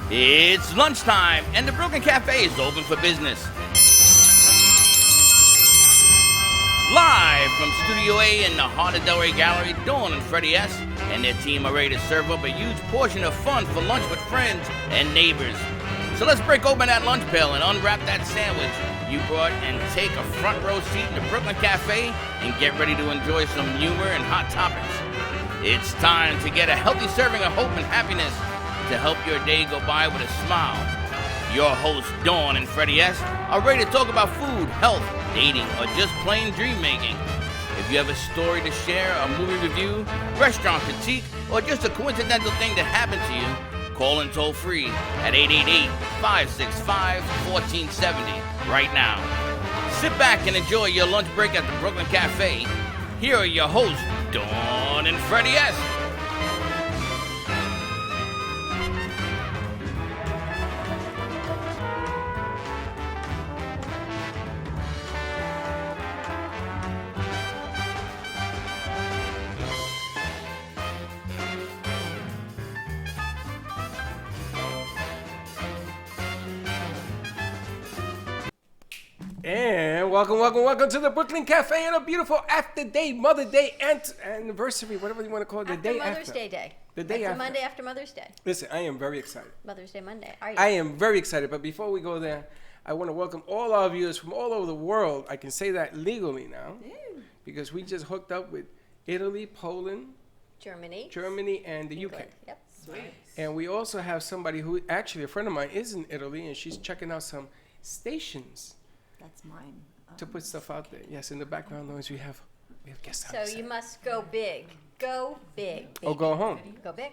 It's lunchtime, and the Brooklyn Cafe is open for business. Live from Studio A in the heart of Delray Gallery, Dawn and Freddie S. and their team are ready to serve up a huge portion of fun for lunch with friends and neighbors. So let's break open that lunch pail and unwrap that sandwich you brought and take a front row seat in the Brooklyn Cafe and get ready to enjoy some humor and hot topics. It's time to get a healthy serving of hope and happiness to help your day go by with a smile. Your hosts, Dawn and Freddie S., are ready to talk about food, health, dating, or just plain dream making. If you have a story to share, a movie review, restaurant critique, or just a coincidental thing that happened to you, call in toll free at 888-565-1470 right now. Sit back and enjoy your lunch break at the Brooklyn Cafe. Here are your hosts, Dawn and Freddie S. And welcome to the Brooklyn Cafe on a beautiful after day, Mother Day, anniversary, whatever you want to call it, the day after. Mother's Day. The day after. Monday after Mother's Day. Listen, I am very excited. Mother's Day Monday. Are you? I am very excited, but before we go there, I want to welcome all our viewers from all over the world. I can say that legally now, because we just hooked up with Italy, Poland, Germany, and the England. UK. Yep. Sweet. And we also have somebody who, actually a friend of mine, is in Italy, and she's checking out some stations That's mine. to put stuff out there. Yes, in the background noise we have guests on So the you set. must go big. Go big. Or go home. Go big.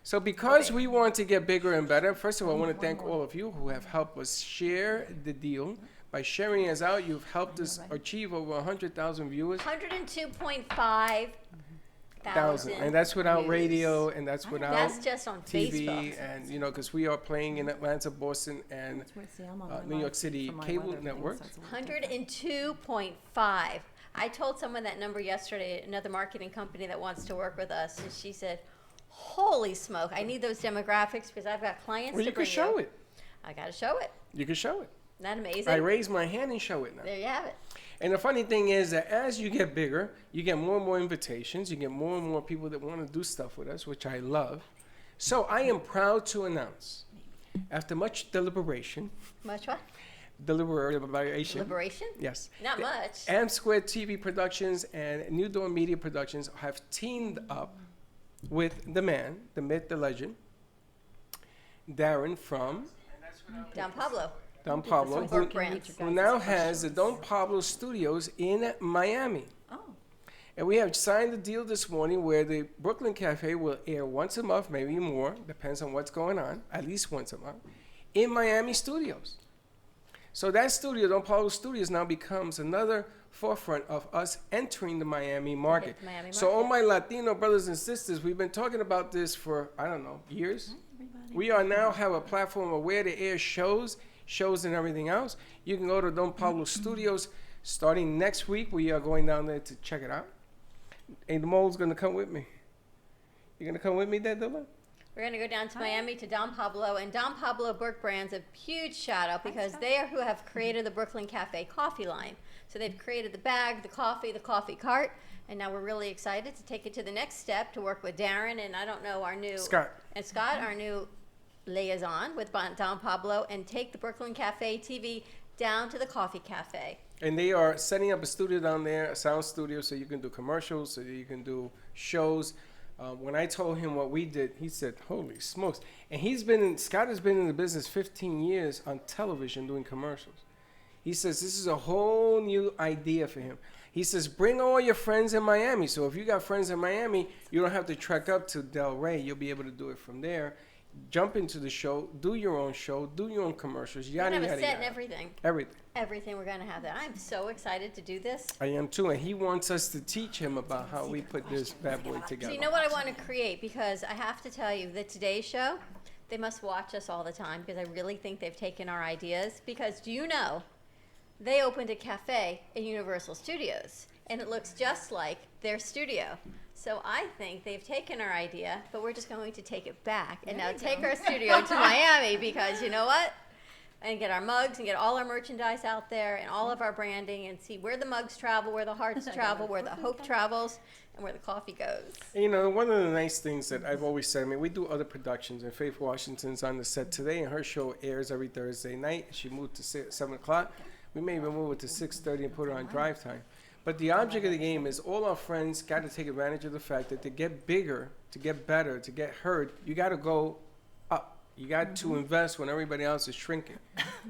So because we want to get bigger and better, first of all, I want to thank all of you who have helped us share the deal. By sharing us out, you've helped us achieve over 100,000 viewers. 102.5 And thousand. that's without views. radio, and that's without That's just on TV, Facebook. and because we are playing in Atlanta, Boston, and New York City cable networks. 102.5. I told someone that number yesterday, another marketing company that wants to work with us, and she said, holy smoke, I need those demographics because I've got clients Well, to you bring can show it. I got to show it. You can show it. Isn't that amazing? I raise my hand and show it now. There you have it. And the funny thing is that as you get bigger, you get more and more invitations. You get more and more people that want to do stuff with us, which I love. So I am proud to announce, after much deliberation, Much what? deliberation, Liberation? yes, Not the much. M Squared TV Productions and New Dawn Media Productions have teamed up with the man, the myth, the legend, Darren from Don Pablo. Don Pablo, From Work Brands. who now has the Don Pablo Studios in Miami. Oh, And we have signed a deal this morning where the Brooklyn Cafe will air once a month, maybe more, depends on what's going on, at least once a month, in Miami studios. So that studio, Don Pablo Studios, now becomes another forefront of us entering the Miami market. the Miami So all market. my Latino brothers and sisters, we've been talking about this for, I don't know, years. We are now have a platform of where to air shows and everything else. You can go to Don Pablo Studios starting next week. We are going down there to check it out. And the mole's going to come with me. You going to come with me there, Dylan? We're going to go down to Miami to Don Pablo. And Don Pablo Work Brands, a huge shout out because they are who have created the Brooklyn Cafe coffee line. So they've created the bag, the coffee cart. And now we're really excited to take it to the next step to work with Darren and I don't know, our new... Scott. And Scott, our new liaison with Don Pablo, and take the Brooklyn Cafe TV down to the coffee cafe. And they are setting up a studio down there, a sound studio, so you can do commercials, so you can do shows. When I told him what we did, he said, holy smokes. And Scott has been in the business 15 years on television doing commercials. He says this is a whole new idea for him. He says, bring all your friends in Miami. So if you got friends in Miami, you don't have to trek up to Delray. You'll be able to do it from there. Jump into the show, do your own show, do your own commercials, We're yada, going to yada, have a set yada. and everything. Everything. Everything we're going to have that. I'm so excited to do this. I am too, and he wants us to teach him about how we put this bad boy So together. you know what I want to create? Because I have to tell you, the Today Show, they must watch us all the time because I really think they've taken our ideas. Because do you know, they opened a cafe in Universal Studios, and it looks just like their studio. So I think they've taken our idea, but we're just going to take it back and now take our studio to Miami because you know what? And get our mugs and get all our merchandise out there and all of our branding and see where the mugs travel, where the hearts travel, where the hope travels, and where the coffee goes. And, you know, one of the nice things that I've always said, I mean, we do other productions, and Faith Washington's on the set today, and her show airs every Thursday night. She moved to 7 o'clock. We may even move it to 6:30 and put it on drive time. But the object of the game is all our friends got to take advantage of the fact that to get bigger, to get better, to get heard, you got to go up. You got to invest when everybody else is shrinking.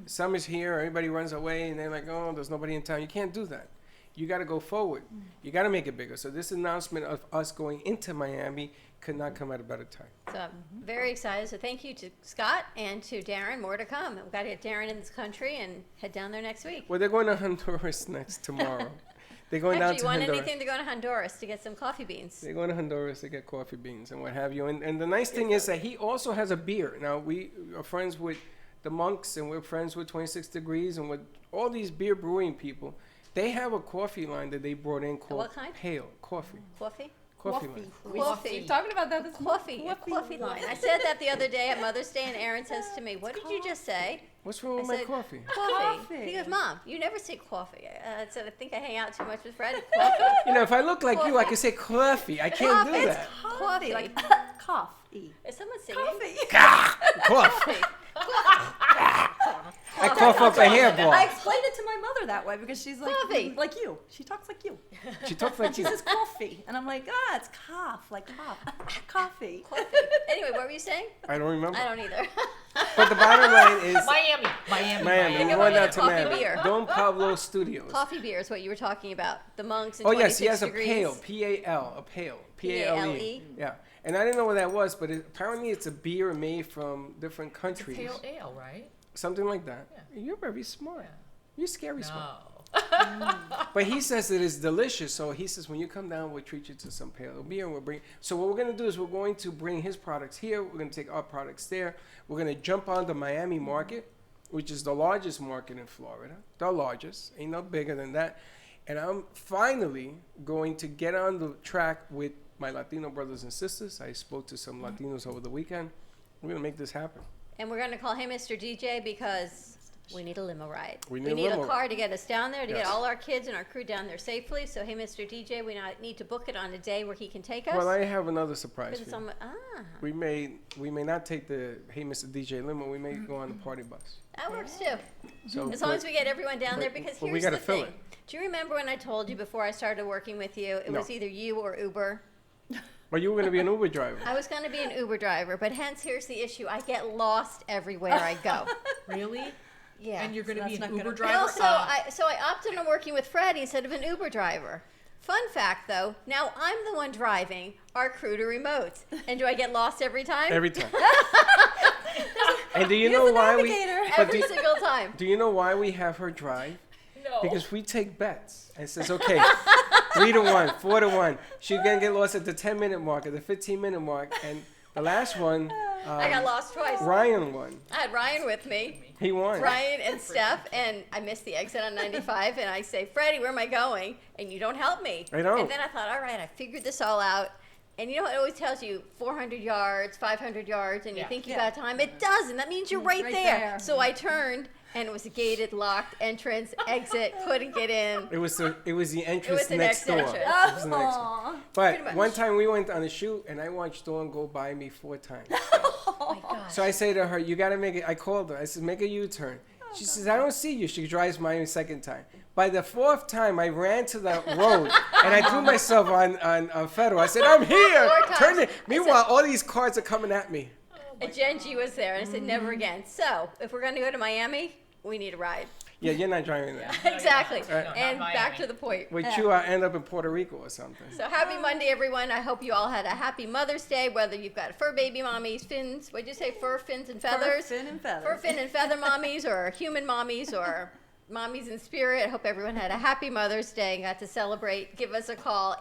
Summer's here, everybody runs away, and they're like, oh, there's nobody in town. You can't do that. You got to go forward. You got to make it bigger. So this announcement of us going into Miami could not come at a better time. So I'm very excited. So thank you to Scott and to Darren. More to come. We've got to get Darren in this country and head down there next week. Well, they're going to Honduras tomorrow. They're going down Actually, to you want Honduras. anything to go to Honduras to get some coffee beans? They're going to Honduras to get coffee beans and what have you. And the nice thing is that he also has a beer. Now, we are friends with the Monks, and we're friends with 26 Degrees, and with all these beer brewing people. They have a coffee line that they brought in called what kind? Pale Coffee. Coffee? Coffee line. Coffee. Talking about that this Coffee. A coffee line. I said that the other day at Mother's Day, and Aaron says to me, "What did you just say?" What's wrong with I my said, coffee? Coffee. He goes, "Mom, you never say coffee." I said, "I think I hang out too much with Fred." Coffee. You know, if I look like you, I could say coffee. I can't do that. Coffee. like coffee. Is someone singing? Cough. I cough up a I hairball. explained it to my mother that way because she's Coffee. like you. She talks like you. She talks like She you. says coffee, and I'm like, it's cough, like cough, coffee. Coffee. Anyway, what were you saying? I don't remember. I don't either. But the bottom line is Miami. Miami. Think We about went it, out to coffee Miami. beer. Don Pablo Studios. Coffee beer is what you were talking about. The monks and Oh 26 yes, he has a degrees. pale, P-A-L, a pale, P-A-L-E. P-A-L-E? Yeah, and I didn't know what that was, but apparently it's a beer made from different countries, Pale ale, right? something like that. Yeah. You're very smart. Yeah. You're scary smart. No. But he says it is delicious, so he says when you come down, we'll treat you to some pale beer, and we'll bring. So what we're gonna do is we're going to bring his products here. We're gonna take our products there. We're gonna jump on the Miami market, which is the largest market in Florida, the largest. Ain't no bigger than that. And I'm finally going to get on the track with my Latino brothers and sisters. I spoke to some Latinos over the weekend. We're gonna make this happen. And we're going to call him Mr. DJ because we need a limo ride. We We need a need a limo car to get us down there, to Yes. get all our kids and our crew down there safely. So, hey, Mr. DJ, we need to book it on a day where he can take us. Well, I have another surprise Because for you. we We may not take the Hey Mr. DJ limo. We may go on the party bus. that works too. So As long as we get everyone down there, because but we here's gotta the fill thing. it. Do you remember when I told you before I started working with you, it No. was either you or Uber? But you were gonna be an Uber driver. I was going to be an Uber driver, but hence here's the issue. I get lost everywhere I go. Really? Yeah. And you're going to that's be not an Uber gonna- driver? Well, so I opted on working with Freddie instead of an Uber driver. Fun fact, though, now I'm the one driving our crew to remotes. And do I get lost every time? Every time. And do you know why we? navigator. But Every single time. do you know why we have her drive? no. Because we take bets and it says, okay, 3-1, 4-1. She's gonna get lost at the 10-minute mark, at the 15-minute mark, and the last one, I got lost twice. Ryan won. I had Ryan with me. He won. Ryan and Steph, and I missed the exit on 95, and I say, Freddie, where am I going? And you don't help me. I don't. And then I thought, all right, I figured this all out. And you know, it always tells you 400 yards, 500 yards, and you Yeah. think you Yeah. got time. It doesn't. That means you're right, Right there. there. So I turned, and it was a gated, locked entrance, exit, couldn't get in. It was the entrance the next next door. entrance. It was the next door. Aw. Pretty But much. one time we went on a shoot and I watched Dawn go by me 4 times. Oh my gosh. So I say to her, you got to make it. I called her. I said, make a U-turn. She says, I don't see you. She drives by me a second time. By the 4th time, I ran to the road and I threw myself on Federal. I said, I'm here. 4 times. Turn it. Meanwhile, all these cars are coming at me. And Genji was there, and I said, never again. So if we're going to go to Miami, we need a ride. Yeah, you're not driving that. Exactly. No, not And Miami. back to the point. With you, I end up in Puerto Rico or something. So happy Monday, everyone. I hope you all had a happy Mother's Day, whether you've got fur baby mommies, fins, what'd you say, fur, fins, and feathers? Fur, fin, and feathers. Fur, fin, and feather mommies, or human mommies, or mommies in spirit. I hope everyone had a happy Mother's Day and got to celebrate. Give us a call,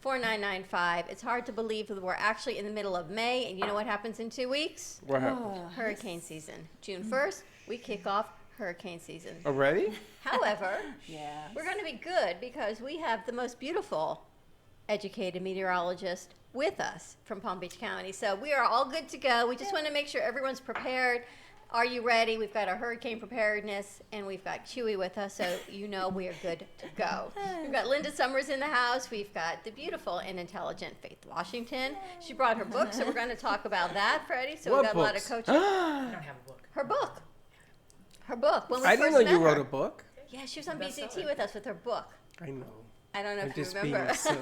888-994-4995. It's hard to believe that we're actually in the middle of May, and you know what happens in 2 weeks? What happened? Hurricane season. June 1st, we kick off hurricane season. Already? However, Yeah. we're going to be good because we have the most beautiful educated meteorologist with us from Palm Beach County. So we are all good to go. We just want to make sure everyone's prepared. Are you ready? We've got our hurricane preparedness, and we've got Chewy with us, so you know we are good to go. We've got Linda Summers in the house. We've got the beautiful and intelligent Faith Washington. She brought her book, so we're going to talk about that, Freddie. So What we've got a lot of books? coaching. I don't have a book. Her book. Her book. When we I didn't first know you met wrote her. a book. Yeah, she was on Bestseller. BCT with us with her book. I know. I don't know I'm if you just remember. being silly.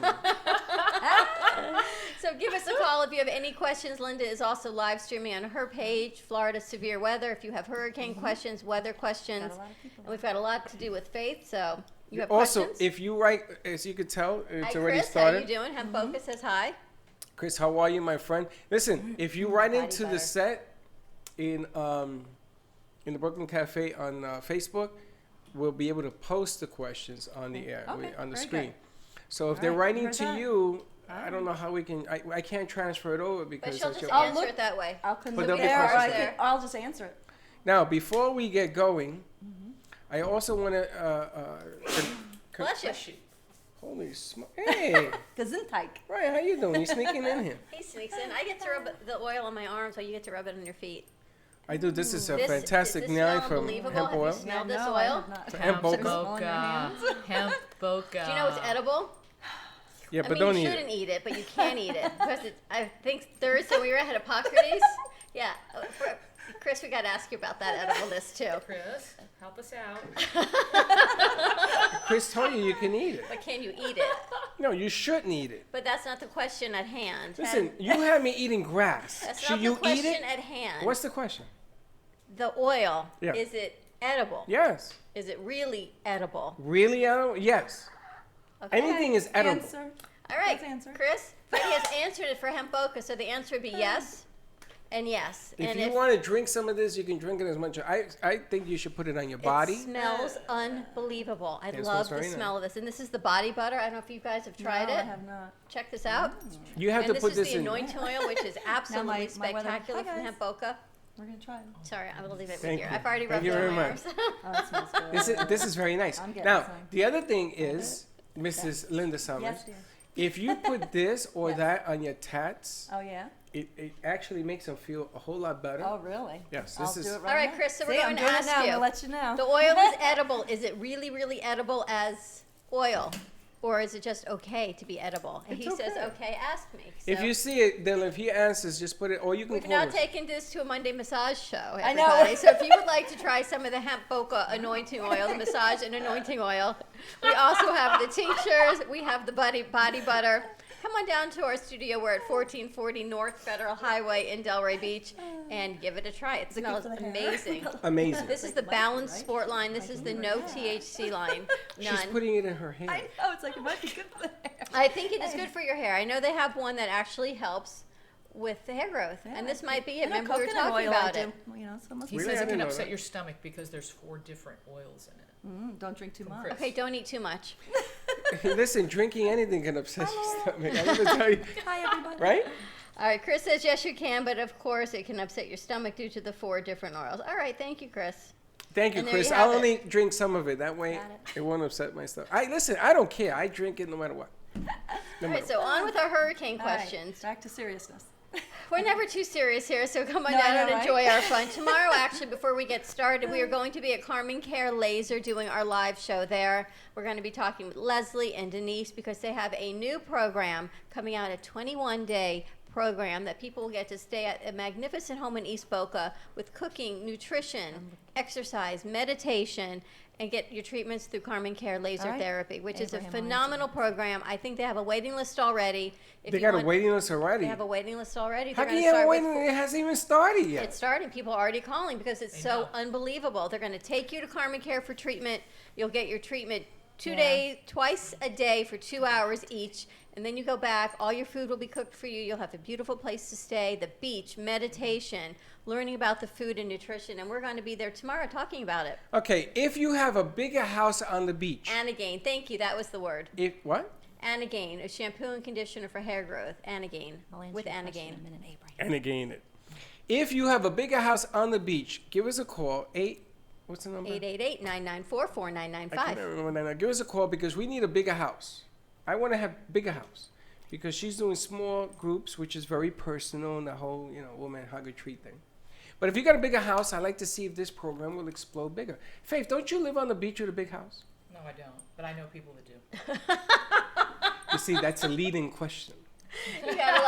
So give us a call if you have any questions. Linda is also live streaming on her page, Florida Severe Weather. If you have hurricane questions, weather questions. Got a lot of people. And we've got a lot to do with Faith, so you have Also, questions? if you write, as you could tell, it's Hi, already Chris. started. How you doing? Hemp Focus says hi. Chris, how are you, my friend? Listen, if you write Body into butter. the set in the Brooklyn Cafe on Facebook, we'll be able to post the questions on the air, Okay, on the very screen. good. So if All they're right, writing heard to that. you, I don't know how we can. I can't transfer it over But because she'll that's just your. answer look- it that way. I'll come But there, there'll be or questions there. I'll just answer it. Now, before we get going, I also want to. Bless you. Holy smoke! Hey, Gesundheit. Ryan, how you doing? You sneaking in here? He sneaks in. I get to rub the oil on my arms while you get to rub it on your feet. I do. This is a This- fantastic does this night smell from unbelievable? hemp Have you oil. smelled this no, oil? I have not. Hemp Hemp boca. boca. Hemp boca. Do you know it's edible? Yeah, I but mean, don't you eat it. shouldn't eat it, but you can eat it because I think Thursday we were at Hippocrates. Yeah, Chris, we got to ask you about that edibleness too. Chris, help us out. Chris told you can eat it. But can you eat it? No, you shouldn't eat it. But that's not the question at hand. Listen, you had me eating grass. That's Should not you the question eat it? at hand. What's the question? The oil? Yeah. Is it edible? Yes. Is it really edible? Really edible? Yes. Okay. Anything is edible. Answer. All right, Let's answer. Chris. Freddie has answered it for hemp boca, so the answer would be yes and yes. If and you want to drink some of this, you can drink it as much. I think you should put it on your body. It smells unbelievable. I It love smells the very smell of this. And this is the body butter. I don't know if you guys have tried no, it. I have not. Check this out. You have And to this put is this the in. anointing oil, which is absolutely my weather- spectacular Hi, from guys. Hempoca. We're gonna try it. Sorry, I will leave it Thank with you. you. I've already Thank rubbed you it on very my much. arms. Oh, that smells good. This is very nice. I'm getting Now, some. the other thing is, Mrs. Linda Summers, Yes, dear. if you put this or Yes. that on your tats, Oh yeah. it actually makes them feel a whole lot better. Oh really? Yes, I'll this is- do it All right, now. Chris, so we're See, going I'm to doing ask it now. I'm you. gonna let you know. The oil is edible. Is it really, really edible as oil? Or is it just okay to be edible? And It's he says, okay. okay, ask me. If So you see it, then if he answers, just put it, or you can we've call now us. taken this to a Monday massage show, I know. everybody. So if you would like to try some of the hemp boca anointing oil, the massage and anointing oil, we also have the tinctures. We have the body butter. Come on down to our studio. We're at 1440 North Federal Highway in Delray Beach, and give it a try. It Is it good smells for the hair? amazing. Amazing. This is the Like Balanced right? Sport line. This is the no THC line. She's None. putting it in her hair. I know it's like it might be good for the hair. I think it is good for your hair. I know they have one that actually helps with the hair growth, Yeah, and this might be I it. know Remember we were coconut talking oil I about do. it. Well, you know, so it must He be Really? says I it can didn't know upset that. your stomach because there's 4 different oils in it. Don't drink too From much. Chris. Okay, don't eat too much. Listen, drinking anything can upset your stomach. I'm gonna tell you, Hi everybody. right? All right, Chris says yes, you can, but of course it can upset your stomach due to the 4 different oils. All right, thank you, Chris. Thank you, And there Chris. you have I'll it. only drink some of it. That way, Got it won't upset my stomach. Listen. I don't care. I drink it no matter what. No All matter right, so on with our hurricane All right, questions. back to seriousness. We're never too serious here, so come on No, I down know, and right? enjoy our fun. Tomorrow, actually, before we get started, we are going to be at Carmen Care Laser doing our live show there. We're going to be talking with Leslie and Denise because they have a new program coming out, a 21-day program that people will get to stay at a magnificent home in East Boca with cooking, nutrition, exercise, meditation, and get your treatments through Carmen Care Laser All right. Therapy, which is a Abraham phenomenal program. I think they have a waiting list already. If They you got a want- waiting list already. They have a waiting list already. How They're can gonna you have a start with waiting list? It hasn't even started yet. It's starting. People are already calling because it's They so know. unbelievable. They're going to take you to Carmen Care for treatment. You'll get your treatment Yeah. twice a day for 2 hours each. And then you go back. All your food will be cooked for you. You'll have a beautiful place to stay, the beach, meditation, learning about the food and nutrition. And we're going to be there tomorrow talking about it. Okay, if you have a bigger house on the beach, Anagain. Thank you. That was the word. if what? Anagain, a shampoo and conditioner for hair growth. Anagain. I'll answer With your question Anagain. in a minute, Abraham. And again it. If you have a bigger house on the beach, give us a call. What's the number? 888-994-4995. I can't remember that now. Give us a call because we need a bigger house. I want to have bigger house. because she's doing small groups, which is very personal, and the whole, woman hug a tree thing. But if you got a bigger house, I'd like to see if this program will explode bigger. Faith, don't you live on the beach with a big house? No, I don't. But I know people that do. You see, that's a leading question. You gotta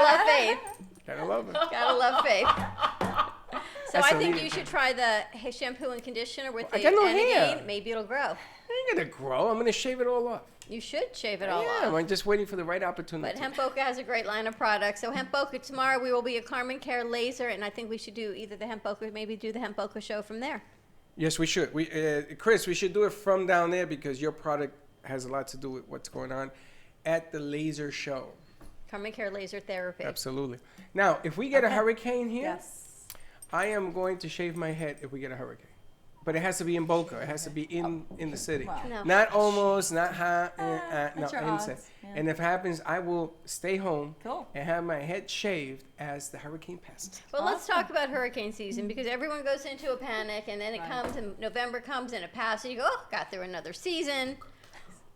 love Faith. Gotta love it. Gotta love Faith. So That's I a think leading you should try the shampoo and conditioner with I the got no Energain. hair. Maybe it'll grow. I ain't gonna grow. I'm gonna shave it all off. You should shave it all Yeah, off. I'm just waiting for the right opportunity. But Hemp Boca has a great line of products. So Hemp Boca tomorrow we will be at Carmen Care Laser, and I think we should do either the Hemp Boca, maybe do the Hemp Boca show from there. Yes, we should. Chris, we should do it from down there because your product has a lot to do with what's going on at the laser show. Carmen Care Laser Therapy. Absolutely. Now, if we get a Okay. hurricane here, Yes. I am going to shave my head if we get a hurricane. But it has to be in Boca. It has to be in the city. Wow. No. Not almost, not high, no, that's your inside. odds, yeah. And if it happens, I will stay home Cool. and have my head shaved as the hurricane passes. Well, let's talk about hurricane season because everyone goes into a panic and then it Right. comes and November comes and it passes and you go, oh, got through another season.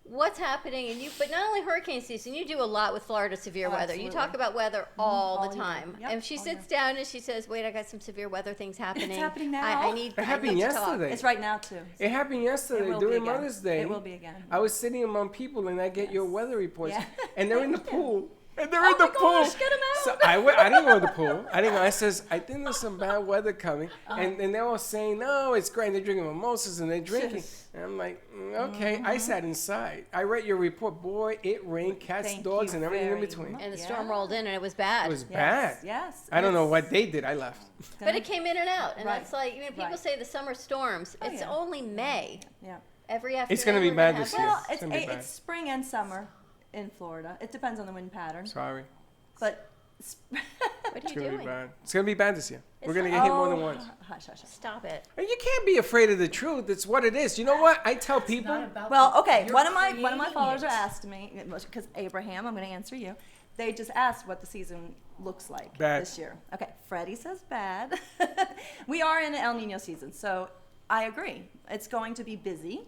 What's happening? But not only hurricane season, you do a lot with Florida severe weather. You talk Absolutely. about weather all All the year. time. Yep, And she all sits year. down and she says, wait, I got some severe weather things happening. happening I now. need It happened to talk. yesterday. It's right now too. It happened yesterday It will during be again. Mother's Day. It will be again. I was sitting among people and I get your Yes. weather reports, Yeah. and they're in the Thank you. pool. And they're Oh in the my gosh, pool. get 'em out. So I didn't go to the pool. I didn't go. I says, I think there's some bad weather coming. And they're all saying, no, it's great. And they're drinking mimosas and they're drinking. And I'm like, okay. I sat inside. I read your report. Boy, it rained cats, Thank dogs, you and everything in very between. much. And the Yeah. storm rolled in and it was bad. It was Yes. bad. Yes. I don't know It's what they did. I left. But it came in and out. And Right. that's like, people Right. say the summer storms. Oh, It's yeah. only May. Yeah. Every afternoon. It's gonna be we're bad have this year. Well, It's gonna be bad. it's spring and summer in Florida. It depends on the wind pattern. Sorry. But What are It's you going to be doing? bad. It's going to be bad this year. We're It's going to not- get hit more than once. Hush, hush, hush. Stop it. And you can't be afraid of the truth. It's what it is. You know what? I tell It's people. not about Well, the- okay. you're One of my creating followers it. are asked me because Abraham, I'm going to answer you. They just asked what the season looks like Bad. this year. Okay, Freddie says bad. We are in an El Nino season, so I agree. It's going to be busy,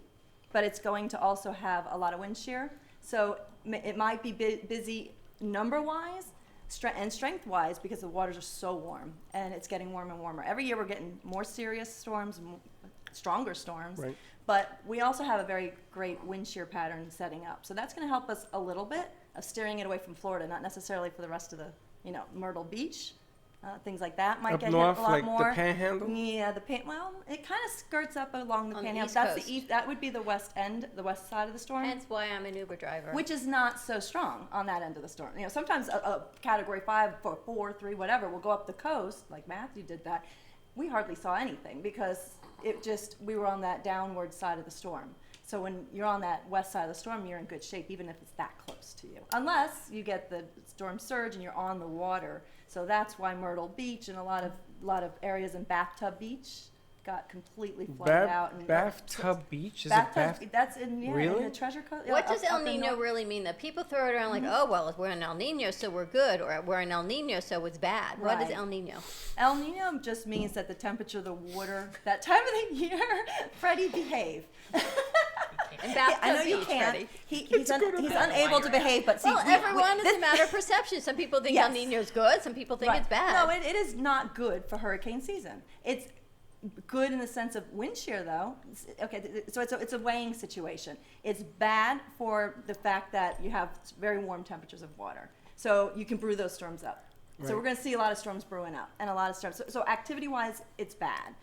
but it's going to also have a lot of wind shear. So it might be busy number-wise and strength-wise because the waters are so warm and it's getting warmer and warmer. Every year we're getting more serious storms, stronger storms. Right. But we also have a very great wind shear pattern setting up. So that's going to help us a little bit of steering it away from Florida, not necessarily for the rest of the, Myrtle Beach. Things like that might Up get north, hit a lot like the more. Panhandle? Yeah, well, it kind of skirts up along the On the Panhandle. East That's Coast. the east. That would be the west end, the west side of the storm. Hence why I'm an Uber driver. Which is not so strong on that end of the storm. Sometimes a category 5, 4, 3, whatever will go up the coast, like Matthew did that. We hardly saw anything because we were on that downward side of the storm. So when you're on that west side of the storm, you're in good shape, even if it's that close to you. Unless you get the storm surge and you're on the water. So that's why Myrtle Beach and a lot of areas in Bathtub Beach got completely flooded out. And Bathtub Beach? Is it Bathtub, that's in, Really? in the Treasure Coast. What does up El in Nino North- really mean? That people throw it around like, oh, well, we're in El Nino, so we're good, or we're in El Nino, so it's bad. What is Right. El Nino? El Nino just means that the temperature of the water that time of the year, Freddie, behave. And Yeah, Bathtub I know you Beach, can't. Freddie. He's unable to behave, but see, Well, everyone is a matter of perception. Some people think El Yes. Nino's good. Some people think Right. it's bad. No, it is not good for hurricane season. It's good in the sense of wind shear, though. Okay, so it's a weighing situation. It's bad for the fact that you have very warm temperatures of water, so you can brew those storms up. So Right. we're going to see a lot of storms brewing up, and a lot of storms. So activity-wise, it's bad,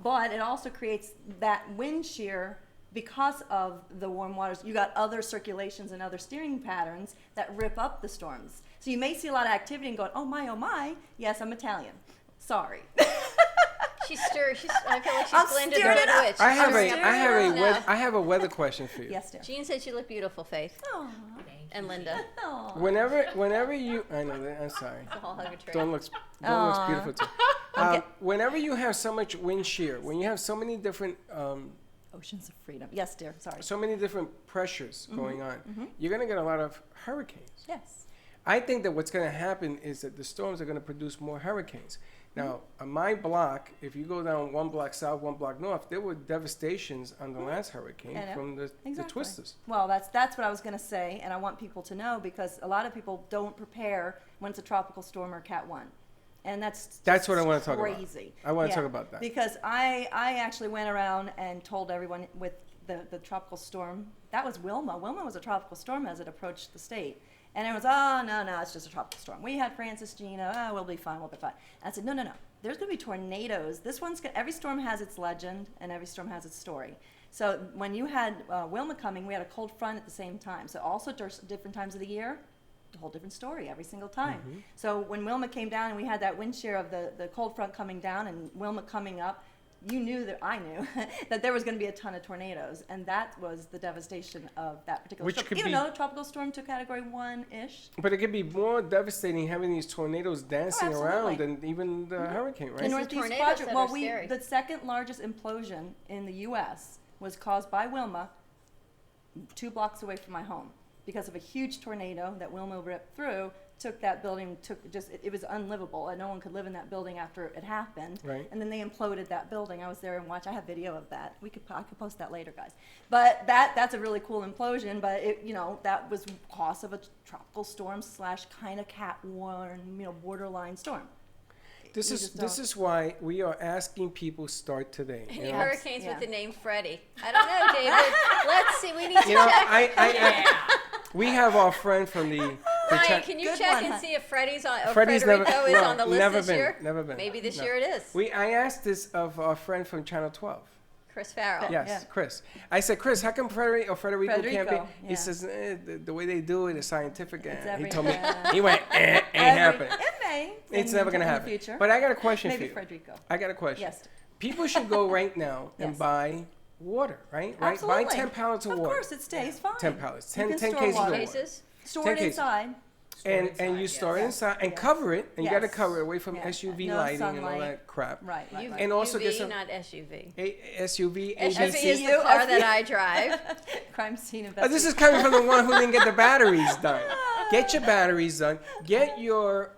but it also creates that wind shear. Because of the warm waters, you got other circulations and other steering patterns that rip up the storms. So you may see a lot of activity and going, oh my, yes, I'm Italian. Sorry. I feel like I'm she's Glinda the stirring it Red up. Witch. I have She's a, stirring I have it a, up weather, now. I have a weather question for you. Yes, dear. Jean said you look beautiful, Faith. Aw. And Linda. Aw. Whenever you, I know that. I'm sorry. The whole hugger tree. Dawn looks Aw. beautiful too. Whenever you have so much wind shear, when you have so many different Oceans of freedom. Yes, dear. Sorry. so many different pressures going on, you're gonna get a lot of hurricanes. Yes. I think that what's gonna happen is that the storms are gonna produce more hurricanes. Now, on my block, if you go down one block south, one block north, there were devastations on the last hurricane I know. from the Exactly. twisters. Well, that's what I was going to say, and I want people to know because a lot of people don't prepare when it's a tropical storm or Cat 1. And that's What I want to talk about. crazy. I want to talk about that. Because I actually went around and told everyone with the tropical storm, that was Wilma. Wilma was a tropical storm as it approached the state. And everyone's, oh, no, it's just a tropical storm. We had Francis, Gina, we'll be fine, we'll be fine. And I said, no. There's going to be tornadoes. Every storm has its legend, and every storm has its story. So when you had Wilma coming, we had a cold front at the same time. So also different times of the year, a whole different story every single time. Mm-hmm. So when Wilma came down and we had that wind shear of the cold front coming down and Wilma coming up, I knew that there was going to be a ton of tornadoes, and that was the devastation of that particular Which storm. could Even be- though the tropical storm took Category 1-ish. But it could be more devastating having these tornadoes dancing around absolutely. than even the hurricane, right? The Northeast tornadoes quadrant. that Well, are scary. the second largest implosion in the U.S. was caused by Wilma, 2 blocks away from my home, because of a huge tornado that Wilma ripped through. Took that building, it was unlivable, and no one could live in that building after it happened. Right. And then they imploded that building. I was there and watched. I have video of that. I could post that later, guys. But that's a really cool implosion. But that was cause of a tropical storm / kind of Cat 1, borderline storm. This We is just this don't- is why we are asking people start today. Any you know? hurricanes Yeah. with the name Freddie? I don't know, David. Let's see. We need to You know, check. we have our friend from the Ryan, can you Good check one, and huh? see if Freddie's on? Freddie's Frederico never- is no, on the list never this been, year. never been. Maybe this No. year it is. I asked this of our friend from Channel 12. Chris Farrell. Yes, Yeah. Chris. I said, Chris, how come Federico can't be? Federico, He yeah. says, the way they do it is scientific. It's And he told me, everything. he went, ain't happening. It may. It's in- never going to in the happen. future. But I got a question Maybe for you. Federico. I got a question. Yes. People should go right now and Yes. buy water, right? Absolutely. Buy 10 pallets of water. Of course, it stays fine. 10 pallets. You 10 can 10 store cases of water. water. Cases. Store 10 it cases. inside. And you store it inside and Yes. cover it, and you got to Yes. cover it away from Yeah. SUV No lighting and all sunlight. that crap. Right. And also get UV, some- not SUV. SUV, SUV is ABC. the car that I drive. Crime scene Oh, investigation. this is coming from the one who didn't get the batteries done. Get your batteries done. Get your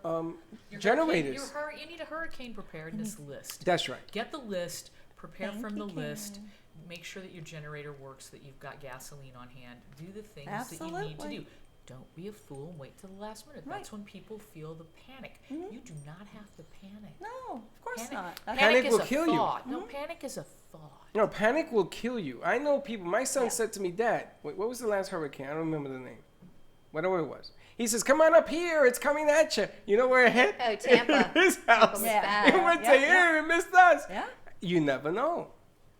generators. You need a hurricane preparedness list. That's right. Get the list, prepare Thank from you, the list, Karen. make sure that your generator works, that you've got gasoline on hand. Do the things that you need to Absolutely. do. Don't be a fool and wait till the last minute. Right. That's when people feel the panic. You do not have to panic. No, of course Panic, not. That's Panic is will a kill you. thought. No, panic is a thought. No, panic will kill you. I know people. My son Yeah. said to me, Dad, what was the last hurricane? I don't remember the name. Whatever it was. He says, come on up here. It's coming at you. You know where it hit? Oh, Tampa. His house. was Yeah. bad. It went to Yeah, here and missed us. Yeah. You never know.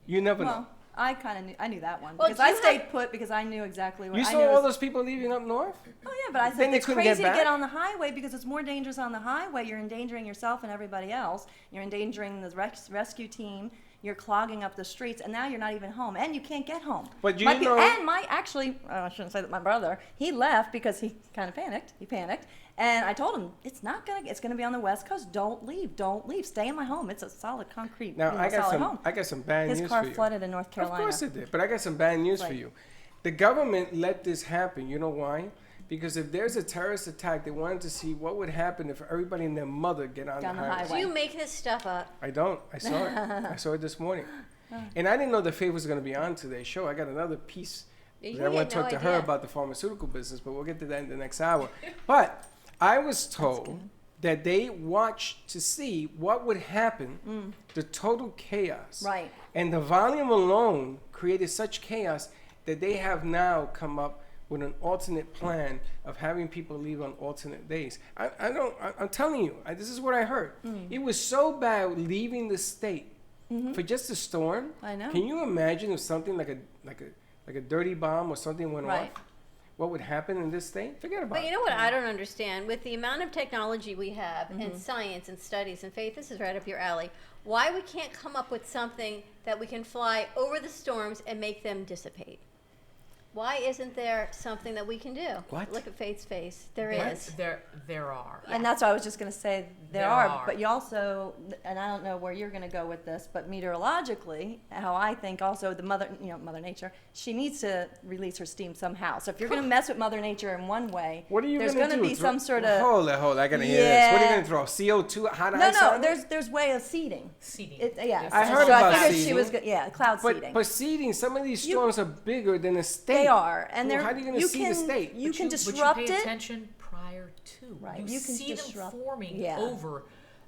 You never know. Well, I kind of knew that one Well, because do I you stayed put because I knew exactly what You I saw knew. all those people leaving up north? Oh yeah, but I Then said they it's couldn't crazy get to get back? on the highway because it's more dangerous on the highway. You're endangering yourself and everybody else. You're endangering the rescue team. You're clogging up the streets, and now you're not even home, and you can't get home. But you My pe- know- and my actually, I shouldn't say that my brother, he left because he kind of panicked. He panicked, and I told him it's gonna be on the West Coast. Don't leave, stay in my home. It's a solid concrete, Now, I got solid some home. I got some bad His news car for you. flooded in North Carolina. Of course it did. But I got some bad news for Right. you. The government let this happen. You know why? Because if there's a terrorist attack, they wanted to see what would happen if everybody and their mother get on Down the the highway. Do you make this stuff up? I don't. I saw it. I saw it this morning. And I didn't know the Faith was going to be on today's show. I got another piece. You I want had to no talk to her idea. about the pharmaceutical business, but we'll get to that in the next hour. But I was told that they watched to see what would happen, the total chaos. Right. And the volume alone created such chaos that they have now come up with an alternate plan of having people leave on alternate days. I'm telling you, this is what I heard. It was so bad leaving the state for just a storm. I know. Can you imagine if something like a dirty bomb or something went Right. off? What would happen in this state? Forget about But it. you know what I don't understand? With the amount of technology we have and science and studies and faith, this is right up your alley. Why we can't come up with something that we can fly over the storms and make them dissipate? Why isn't there something that we can do? What? Look at Faith's face. There There- is. There are. And that's what I was just going to say. There There are, are. but you also, and I don't know where you're going to go with this, but meteorologically, how I think also the Mother Nature, she needs to release her steam somehow. So if you're going to mess with Mother Nature in one way, What are you there's going to gonna do? be some sort of Hold it. I gotta hear this. What are you Yeah. going to throw? CO2? Hot no, ice? no. on it? There's way of seeding. Seeding. Yeah, I heard so about I figured she seeding. was cloud seeding. But seeding, some of these You- storms are bigger than the state. They are, and Well, they're how are you going to see the state? You can But disrupt you pay it. attention prior to. Right, You you can see disrupt- them forming yeah. over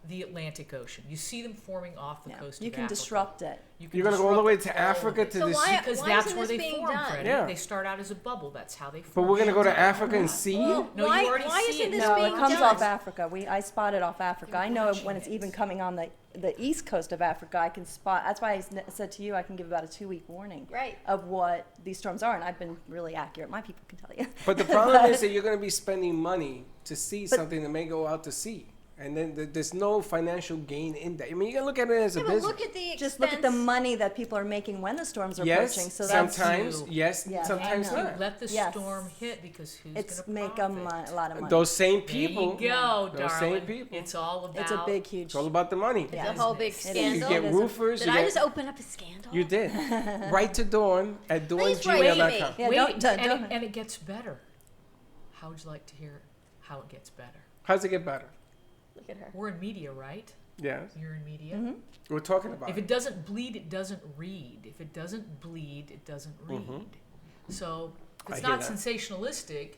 the Atlantic Ocean. You see them forming off the Yeah, coast you of can Africa. disrupt it. You can You're going to go all the way disrupt to all of Africa it. to So the why- sea? Because why that's isn't where this they being form, done? Freddie. Yeah. They start out as a bubble. That's how they form. But we're going to go to Shut Africa and up. see? Well, No, you why, already why see isn't it. this No, being it comes done? off Africa. I spot it off Africa. I know watching when it's it. even coming on the east coast of Africa. I can spot. That's why said to you, I can give about a 2-week warning Right. of what these storms are, and I've been really accurate. My people can tell you. But the problem is that you're going to be spending money to see But- something that may go out to sea. And then there's no financial gain in that. I mean, you got to look at it as a Yeah, but business. look at the expense. Just look at the money that people are making when the storms are Yes, approaching. So that's sometimes, you. yes, Yeah. sometimes And not. let the Yes. storm hit because who's it's going to make profit? a lot of money. Those same There people. you go, Those darling. same people. It's all about. it's a big, huge. It's all about the money. Yeah. The whole big It is. You scandal. get It is a- roofers. Did you I get, just open up a scandal? You did. Write to Dawn at Please write dawn@gmail.com. me. Yeah, Wait, don't- and it gets better. How would you like to hear how it gets better? How's it get better? Look at her. We're in media, right? Yes. You're in media. Mm-hmm. We're talking about If it. it doesn't bleed, it doesn't read. If it doesn't bleed, it doesn't read. So if I it's hear not that. sensationalistic,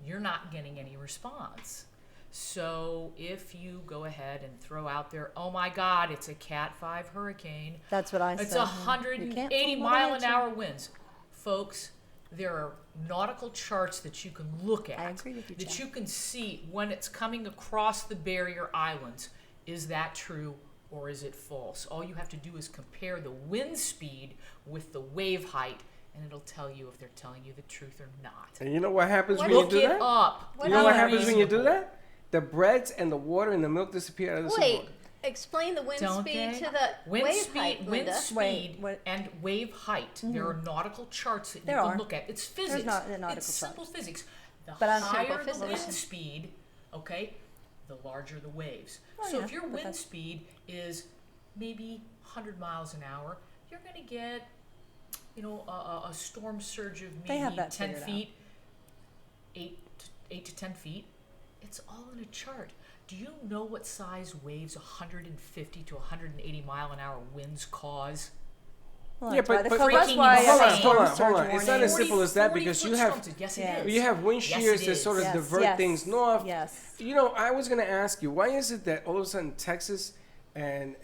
you're not getting any response. So if you go ahead and throw out there, oh my God, it's a Cat 5 hurricane. That's what I said. It's You can't 180 fool mile Mother an hour Nature. winds. Folks, there are nautical charts that you can look at. I agree with you, That Jack. you can see when it's coming across the barrier islands. Is that true or is it false? All you have to do is compare the wind speed with the wave height, and it'll tell you if they're telling you the truth or not. And you know what happens when Look you do it that? up. You know what How happens when you do reasonable. that? The breads and the water and the milk disappear out of the Wait, supermarket. explain the wind Don't speed they? to the Wind wave speed, height, wind Linda. speed, Wait, what- and wave height. There are nautical charts that you There can are. look at. It's physics. not nautical it's simple charts. physics. The But I'm- higher Simple the physics. wind speed, okay, the larger the waves. Oh, so yeah, if your but wind that's- speed is maybe 100 miles an hour, you're going to get, a storm surge of They have maybe that 10 figured out. feet, 8 to 10 feet. It's all in a chart. Do you know what size waves 150 to 180 mile an hour winds cause? Well, Yeah, that's why but- the but- co- that's freaking why I insane. have Hold storm on, surge hold on. It's not as warnings. simple as that 40 because foot you have- storms. Yes, Yes. it is. You have wind Yes, shears it that is. sort of Yes, divert yes, things north. yes. You know, I was going to ask you, why is it that all of a sudden Texas and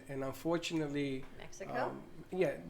unfortunately, Mexico?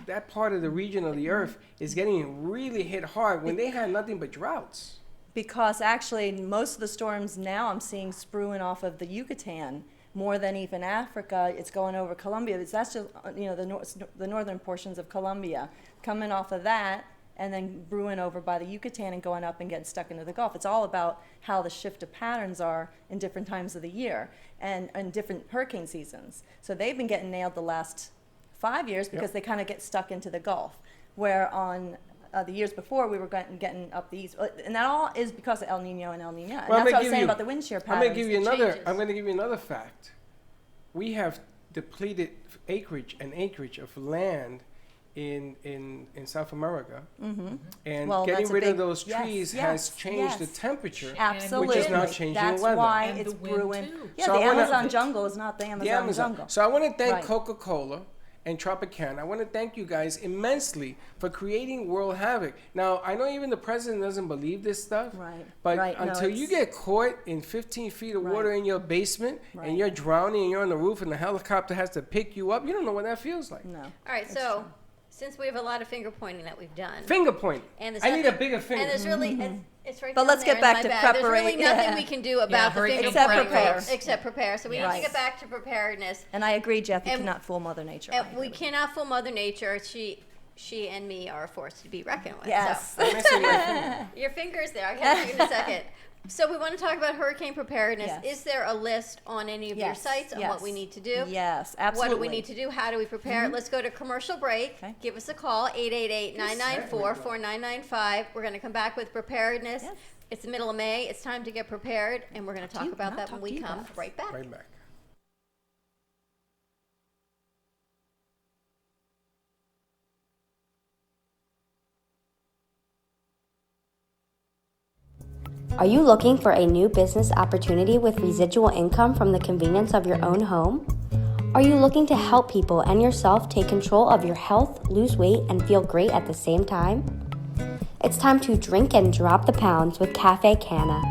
that part of the region of the earth is getting really hit hard when they had nothing but droughts. Because actually, most of the storms now I'm seeing spruing off of the Yucatan more than even Africa. It's going over Colombia. That's just the northern portions of Colombia coming off of that, and then brewing over by the Yucatan and going up and getting stuck into the Gulf. It's all about how the shift of patterns are in different times of the year and different hurricane seasons. So they've been getting nailed the last 5 years because Yep. they kind of get stuck into the Gulf, where on the years before we were getting up the east, and that all is because of El Nino and El Nino. And Well, I'm that's what gonna I was give saying you- about the wind shear I'm patterns. going to give you it another. changes. I'm going to give you another fact. We have depleted acreage of land in South America, and Well, getting that's a rid of big- those yes, trees yes, has changed the yes. temperature. Absolutely. Which is now changing That's weather. why And it's the wind, brewing. too. Yeah, So the I wanna- Amazon jungle is not the Amazon, jungle. So I want to thank Right. Coca-Cola and Tropicana. I want to thank you guys immensely for creating World Havoc. Now, I know even the president doesn't believe this stuff. Right. But Right. No, until you it's- get caught in 15 feet of Right. water in your basement Right. and you're drowning and you're on the roof and the helicopter has to pick you up, you don't know what that feels like. No. All right, so since we have a lot of finger pointing that we've done, Finger point. and there's I need a nothing- bigger finger. And there's really, it's right But down let's there get in back my to bag. There's really preparation. nothing Yeah. we can do about the hurricane finger Except pointing prepare. except prepare. So we Yes. need to get back to preparedness. And I agree, Jeff. You And- cannot fool Mother Nature. And we cannot fool Mother Nature. She and me are a force to be reckoned with. Yes. So. I'm missing my finger. Your finger's there. I'll get to you in a second. So we want to talk about hurricane preparedness. Yes. Is there a list on any of your Yes, sites on what yes. we need to do? Yes, What absolutely. do we need to do? How do we prepare? Let's go to commercial break. Okay. Give us a call, 888-994-4995. We're going to come back with preparedness. Yes. It's the middle of May. It's time to get prepared, and we're going to talk you- about not that talk when to we you come guys. right back. Right back. Are you looking for a new business opportunity with residual income from the convenience of your own home? Are you looking to help people and yourself take control of your health, lose weight, and feel great at the same time? It's time to drink and drop the pounds with Cafe Canna.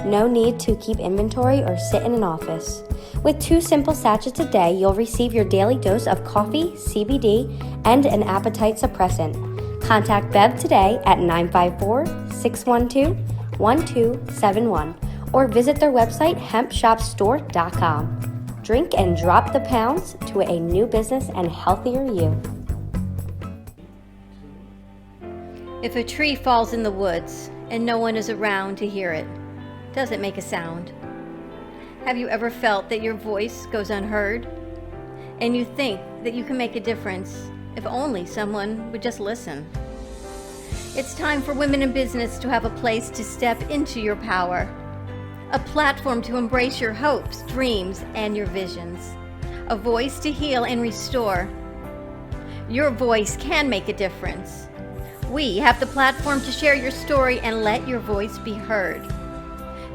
No need to keep inventory or sit in an office. With 2 simple sachets a day, you'll receive your daily dose of coffee, CBD, and an appetite suppressant. Contact Bev today at 954-612-1271 or visit their website hempshopstore.com. Drink and drop the pounds to a new business and healthier you. If a tree falls in the woods and no one is around to hear it, does it make a sound? Have you ever felt that your voice goes unheard? And you think that you can make a difference if only someone would just listen? It's time for women in business to have a place to step into your power, a platform to embrace your hopes, dreams, and your visions, a voice to heal and restore. Your voice can make a difference. We have the platform to share your story and let your voice be heard.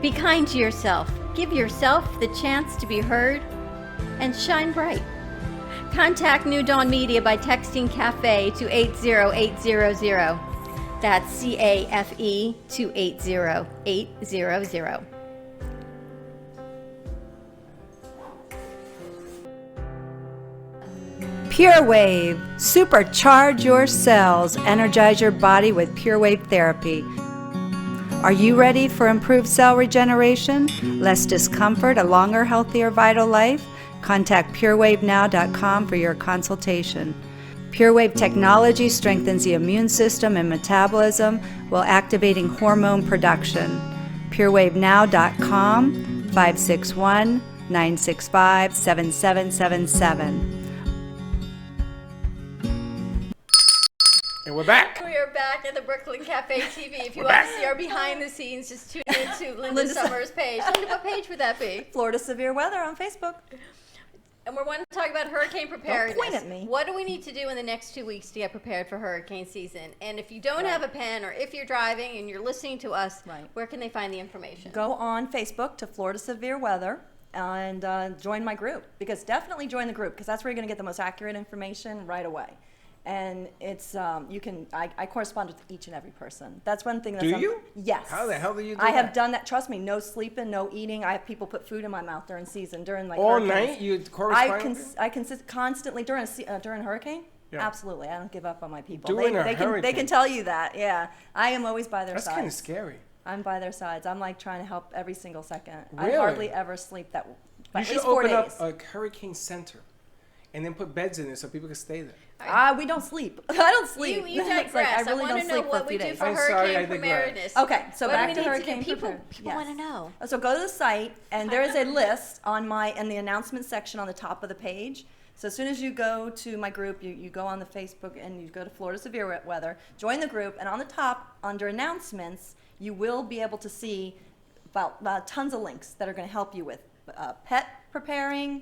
Be kind to yourself. Give yourself the chance to be heard and shine bright. Contact New Dawn Media by texting CAFE to 80800. That's CAFE to 80800. Pure Wave. Supercharge your cells. Energize your body with Pure Wave therapy. Are you ready for improved cell regeneration, less discomfort, a longer, healthier, vital life? Contact purewavenow.com for your consultation. PureWave technology strengthens the immune system and metabolism while activating hormone production. purewavenow.com 561-965-7777. And we're back. We are back at the Brooklyn Cafe TV. If you want to see our behind the scenes, just tune into Linda Summers' page. Linda, what page would that be? Florida Severe Weather on Facebook. And we're wanting to talk about hurricane preparedness. point at me. What do we need to do in the next 2 weeks to get prepared for hurricane season? And if you don't have a pen, or if you're driving and you're listening to us, Right. where can they find the information? Go on Facebook to Florida Severe Weather and join my group, because definitely join the group, because that's where you're going to get the most accurate information right away. And it's I correspond with each and every person. That's one thing. That's Do you? Yes. How the hell do you do I that? have done that. Trust me. No sleeping, no eating. I have people put food in my mouth during season, during like All hurricanes. night you correspond? I constantly during a hurricane. Yeah. Absolutely, I don't give up on my people. During a they hurricane. can tell you that. Yeah, I am always by their That's sides. kind of scary. I'm by their sides. I'm like trying to help every single second. Really? I hardly ever sleep that. You At should least 4 open days. up a hurricane center and then put beds in it so people can stay there. We don't sleep. I don't sleep. You It's digress. like, I I really want don't to know sleep for a what we few do days. for I'm sorry, I hurricane digress. preparedness. Okay, so What do back we to need hurricane do? People yes. want to know. So go to the site, and there is a list in the announcement section on the top of the page. So as soon as you go to my group, you go on the Facebook and you go to Florida Severe Weather, join the group, and on the top, under announcements, you will be able to see about tons of links that are going to help you with pet preparing,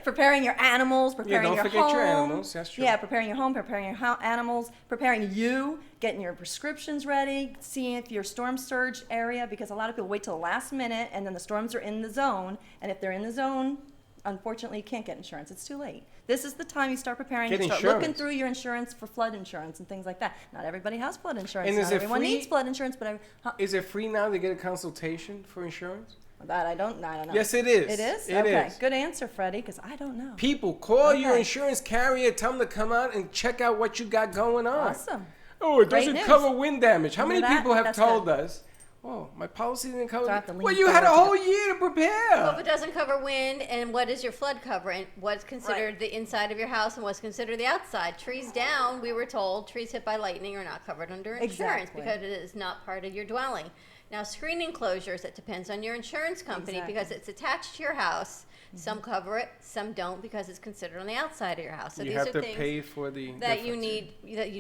preparing your animals, preparing don't your forget home. your animals, that's true. Yeah, preparing your home, preparing your animals, preparing you, getting your prescriptions ready, seeing if your storm surge area, because a lot of people wait till the last minute and then the storms are in the zone, and if they're in the zone, unfortunately you can't get insurance. It's too late. This is the time you start preparing, Get you start looking insurance. through your insurance for flood insurance and things like that. Not everybody has flood insurance. And is Not it everyone free? needs flood insurance, but Is it free now to get a consultation for insurance? that I don't know. Yes, it is. It is? It okay. is. Good answer, Freddie, because I don't know. People, call your Okay. insurance carrier, tell them to come out and check out what you got going on. Awesome. Oh, it Great doesn't news. cover wind damage. How You many know that? people have That's told good. us Oh, my policy didn't cover So I have it. to lean Well, you had a forward whole year to Well, if prepare. it doesn't cover wind, and what is your flood cover, and what's considered the inside of your house, and what's considered the outside? Trees down, we were told, trees hit by lightning are not covered under insurance Exactly. because it is not part of your dwelling. Now, screen enclosures, it depends on your insurance company Exactly. because it's attached to your house. Some cover it, some don't because it's considered on the outside of your house. So You these have are to things pay for the that you difference.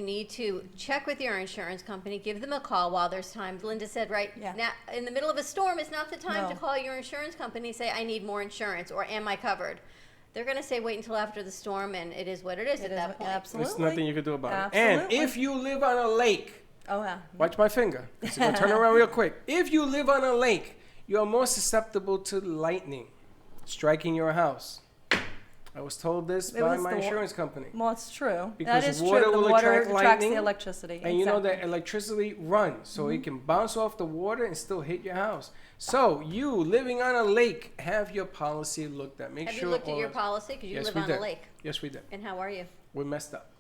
need to check with your insurance company. Give them a call while there's time. Linda said, right Yeah. now, in the middle of a storm, is not the time No. to call your insurance company and say, "I need more insurance" or "Am I covered?" They're going to say, "Wait until after the storm," and it is what it is at that point. Absolutely. There's nothing you can do about it. And Absolutely. if you live on a lake, Oh, yeah. watch my finger. It's going to turn around real quick. If you live on a lake, you are more susceptible to lightning striking your house. I was told this It by was my the wa- insurance company. Well, it's true. Because that is water true. The will water attract attracts lightning, the electricity. And you know that Exactly. electricity runs, so it can bounce off the water and still hit your house. So you living on a lake, have your policy looked at. Make Have sure. you looked at all your is- policy? Because you Yes, live we on did. a lake. Yes, we did. And how are you? We're messed up.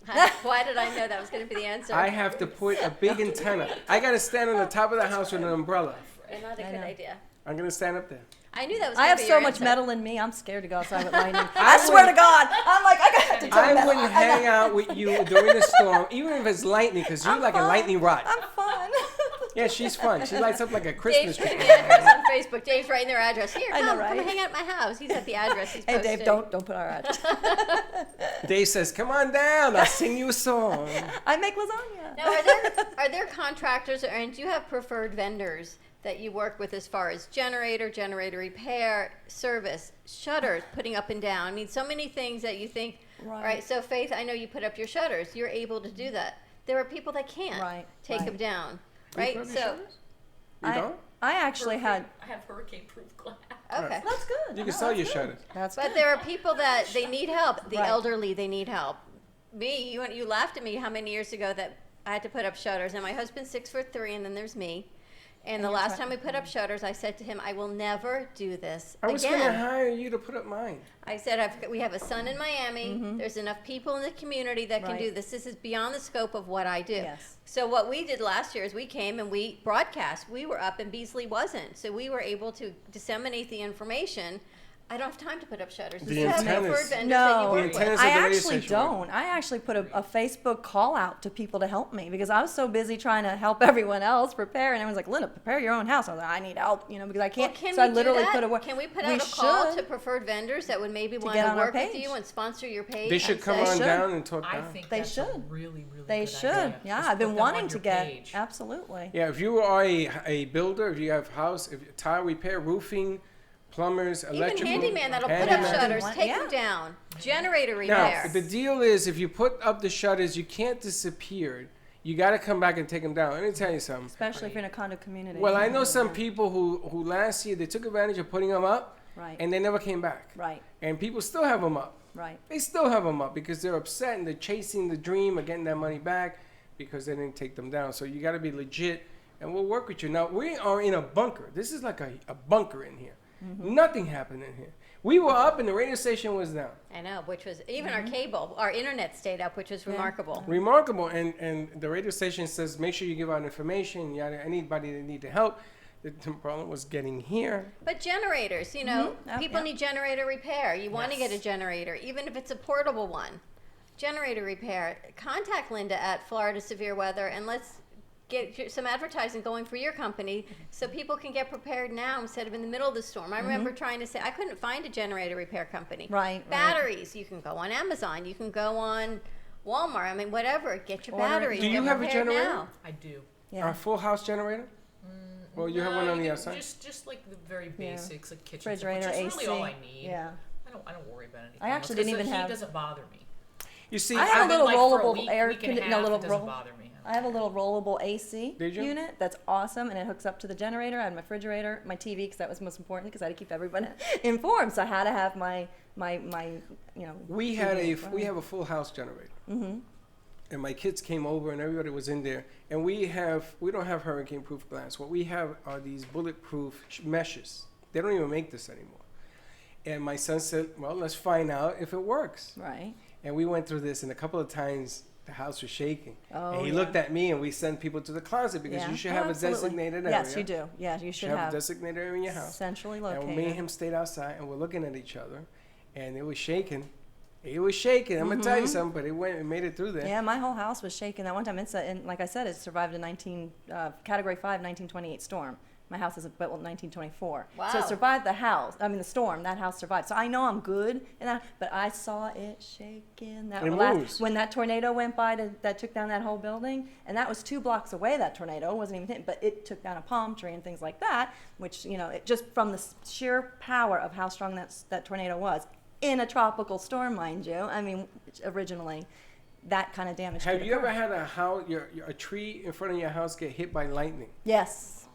Why did I know that was going to be the answer? I have to put a big antenna. I got to stand on the top of the house with an umbrella. Not a I good know. idea. I'm going to stand up there. I knew that was. I gonna have be so your much answer. metal in me. I'm scared to go outside with lightning. I swear to God. I'm like, I have to turn I metal. wouldn't hang out with you during the storm, even if it's lightning, because you're I'm like a fun. lightning rod. I'm fun. Yeah, she's fun. She lights up like a Christmas Dave's tree. putting the address on Facebook. Dave's writing their address. Here, I know, come right? hang out at my house. He's at the address. He's Hey, posted. Dave, don't put our address. Dave says, "Come on down. I'll sing you a song." I make lasagna. Now, are there contractors, and do you have preferred vendors that you work with as far as generator repair, service, shutters, putting up and down? I mean, so many things that you think. Right. Right. So, Faith, I know you put up your shutters. You're able to do that. There are people that can't Right, take right. them down. You Right. put up your So, shutters? You don't? I actually had. I have hurricane-proof glass. okay. That's good. You No, can sell that's your good. shutters. That's But good. there are people that they need help. The Right. elderly, they need help. Me, you laughed at me how many years ago that I had to put up shutters, and my husband's 6'3", and then there's me. And the you're last trying- time we put up shutters, I said to him, "I will never do this I was going to again." hire you to put up mine. I said, we have a son in Miami. There's enough people in the community that can Right. do this. This is beyond the scope of what I do. Yes. So what we did last year is we came and we broadcast. We were up and Beasley wasn't. So we were able to disseminate the information. I don't have time to put up shutters. The Do you have antennas. preferred vendors that you No, work The with? antennas I of the radio actually station work. don't. I actually put a Facebook call out to people to help me because I was so busy trying to help everyone else prepare, and everyone's like, "Linda, prepare your own house." I was like, "I need help," because I Well, can't. can so we I literally do that? put a. Can we put we out a call should. to preferred vendors that would maybe want get to on our work with page. you and sponsor your page? They should and come say- on should. down and talk I down. think They that's a should. really, really They good should. idea. Yeah, Just I've been put them on wanting your to get. page. Absolutely. Yeah, if you are a builder, if you have house, if tile repair, roofing, plumbers, Even electrical. handyman that'll put up handyman. shutters, Handyman, take yeah. them down. Generator Now, repair. the deal is if you put up the shutters, you can't disappear. You got to come back and take them down. Let me tell you something. Especially if you're in a condo community. Well, I know some people who last year they took advantage of putting them up, Right. and they never came back. Right. And people still have them up. Right. They still have them up because they're upset and they're chasing the dream of getting that money back because they didn't take them down. So you got to be legit, and we'll work with you. Now we are in a bunker. This is like a bunker in here. Nothing happened in here. We were up and the radio station was down. I know, which was even our cable, our internet stayed up, which was remarkable. Remarkable. And the radio station says make sure you give out information. Yada. Anybody that need to help. The problem was getting here. But generators, you know, Yep, people yep. need generator repair. You want to get a generator, even if it's a portable one. Generator repair. Contact Linda at Florida Severe Weather and let's get some advertising going for your company so people can get prepared now instead of in the middle of the storm. I remember trying to say, I couldn't find a generator repair company. Right, right. Batteries. You can go on Amazon. You can go on Walmart. I mean, whatever. Get your Order it. batteries. Do you Get have a prepared generator? now. I do. Yeah. A full house generator? Well, you have No, one on the can outside. Just like the very Yeah. basics, like kitchen, Refrigerator, which is AC. really all I need. Yeah. I don't worry about anything. I actually else, 'cause didn't the even heat have- doesn't bother me. You see, I have a I've been little like for a rollable week, air week and a condi- no, half, little it doesn't roll- bother me. I have a little rollable AC Did you? unit that's awesome, and it hooks up to the generator. I had my refrigerator, my TV, because that was most important, because I had to keep everyone informed. So I had to have my we TV had in we front. have a full house generator. And my kids came over and everybody was in there. And we don't have hurricane proof glass. What we have are these bulletproof meshes. They don't even make this anymore. And my son said, well, let's find out if it works. Right. And we went through this, and a couple of times the house was shaking. Oh, and he yeah. looked at me, and we sent people to the closet because Yeah. you should Oh, have a absolutely. designated area. Yes, you do. Yeah, you should have a have designated area in your house. centrally And located. me and him stayed outside, and we're looking at each other, and it was shaking. It was shaking. I'm gonna tell you something, but it made it through there. Yeah, my whole house was shaking that one time. And like I said, it survived a Category 5 1928 storm. My house is built in 1924. So it Wow. survived the storm. That house survived. So I know I'm good in that, but I saw it shaking. It moves. When that tornado went by that took down that whole building, and that was 2 blocks away, that tornado. It wasn't even hit, but it took down a palm tree and things like that, which, it just from the sheer power of how strong that tornado was, in a tropical storm, mind you. I mean, originally, that kind of damage Have could you occur. ever had a tree in front of your house get hit by lightning? Yes.